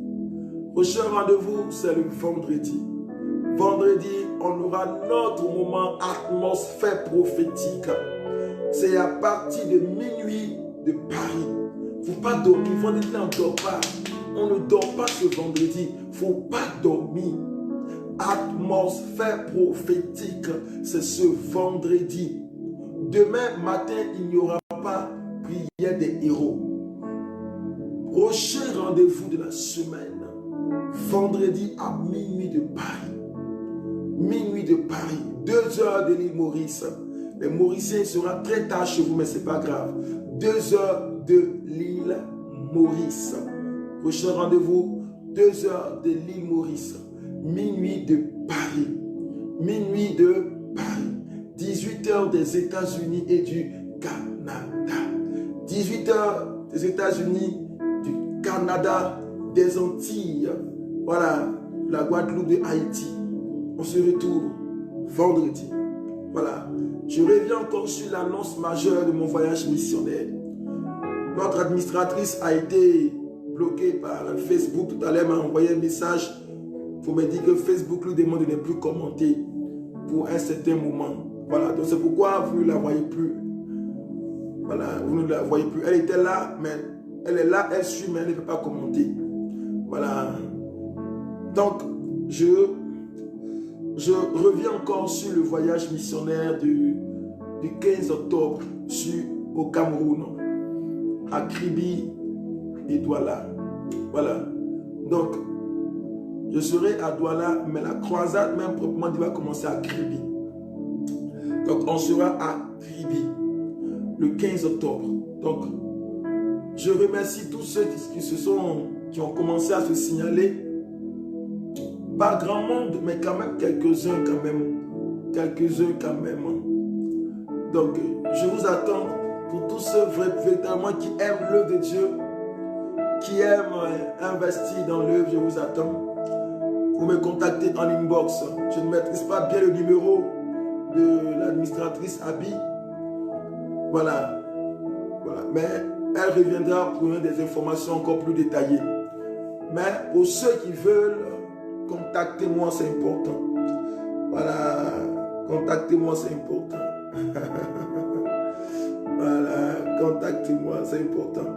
Speaker 1: Prochain rendez-vous, c'est le vendredi. Vendredi, on aura notre moment atmosphère prophétique. C'est à partir de minuit de Paris. Il ne faut pas dormir. Vendredi, on ne dort pas. On ne dort pas ce vendredi. Il ne faut pas dormir. Atmosphère prophétique, c'est ce vendredi. Demain matin, il n'y aura pas prière des héros. Prochain rendez-vous de la semaine, vendredi à minuit de Paris. Minuit de Paris, 2 heures de l'île Maurice. Les Mauriciens seront très tard chez vous, mais ce n'est pas grave. 2 heures de l'île Maurice. Prochain rendez-vous, 2 heures de l'île Maurice. Minuit de Paris. Minuit de Paris. 18 heures des États-Unis et du Canada. 18 heures des États-Unis, du Canada, des Antilles. Voilà, la Guadeloupe de Haïti. On se retrouve vendredi. Voilà. Je reviens encore sur l'annonce majeure de mon voyage missionnaire. Notre administratrice a été bloquée par Facebook. Tout à l'heure, elle m'a envoyé un message pour me dire que Facebook lui demande de ne plus commenter pour un certain moment. Voilà. Donc c'est pourquoi vous ne la voyez plus. Voilà. Vous ne la voyez plus. Elle était là, mais elle est là, elle suit, mais elle ne peut pas commenter. Voilà. Donc, je reviens encore sur le voyage missionnaire du 15 octobre au Cameroun, à Kribi et Douala. Voilà. Donc, je serai à Douala, mais la croisade même proprement dit va commencer à Kribi. Donc, on sera à Kribi le 15 octobre. Donc, je remercie tous ceux qui ont commencé à se signaler. Pas grand monde, mais quand même quelques-uns quand même. Quelques-uns quand même. Donc, je vous attends pour tous ceux véritablement qui aiment l'œuvre de Dieu, qui aiment investir dans l'œuvre, je vous attends. Vous me contactez en inbox. Je ne maîtrise pas bien le numéro de l'administratrice Abby. Voilà. Voilà. Mais elle reviendra pour des informations encore plus détaillées. Mais pour ceux qui veulent, contactez-moi, c'est important. Voilà. Contactez-moi, c'est important. Voilà. Contactez-moi, c'est important.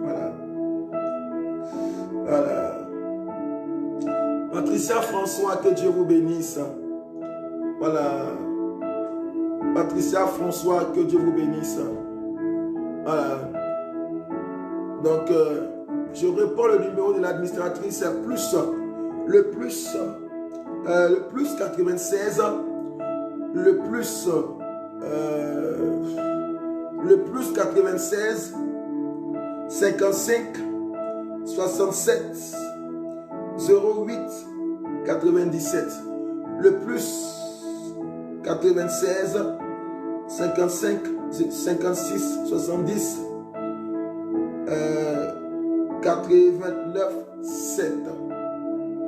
Speaker 1: Voilà. Voilà. Patricia François, que Dieu vous bénisse. Voilà. Patricia François, que Dieu vous bénisse. Voilà. Donc, je réponds le numéro de l'administratrice, c'est le plus 96, le plus 96, 55, 67, 08, 97, le plus 96, 55, 56, 70, 89, 7.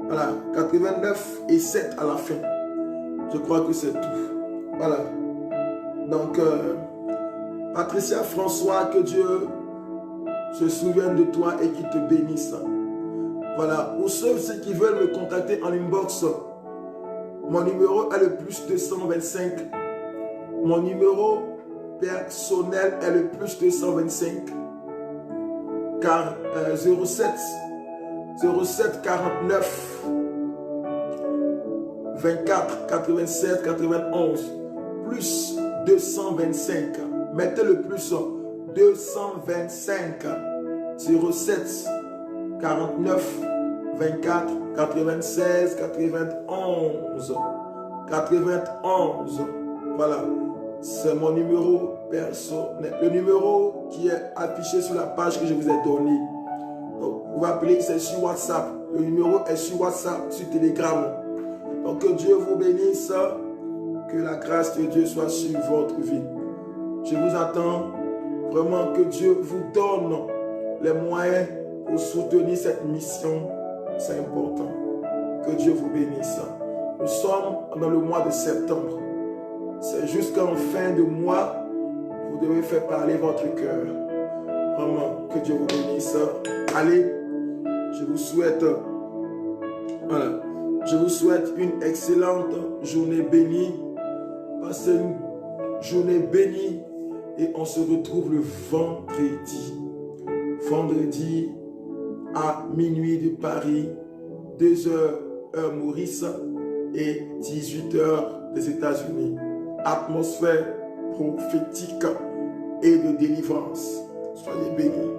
Speaker 1: Voilà, 89 et 7 à la fin. Je crois que c'est tout. Voilà. Donc, Patricia François, que Dieu se souvienne de toi et qu'il te bénisse. Voilà. Pour ceux qui veulent me contacter en inbox, mon numéro est le plus 225. Mon numéro personnel est le plus 225. Car 07 49 24 87 91 plus 225. Mettez le plus 225 07 49 24 96 91 91. Voilà, c'est mon numéro personnel, le numéro qui est affiché sur la page que je vous ai donnée. Donc, vous vous appelez, c'est sur WhatsApp. Le numéro est sur WhatsApp, sur Telegram. Donc, que Dieu vous bénisse. Que la grâce de Dieu soit sur votre vie. Je vous attends. Vraiment que Dieu vous donne les moyens pour soutenir cette mission. C'est important. Que Dieu vous bénisse. Nous sommes dans le mois de septembre. C'est jusqu'en fin de mois, vous devez faire parler votre cœur. Vraiment, que Dieu vous bénisse. Allez, je vous souhaite une excellente journée bénie. Passez une journée bénie et on se retrouve le vendredi. Vendredi à minuit de Paris, 2h heure Maurice et 18h des États-Unis. Atmosphère prophétique et de délivrance. Soyez bénis.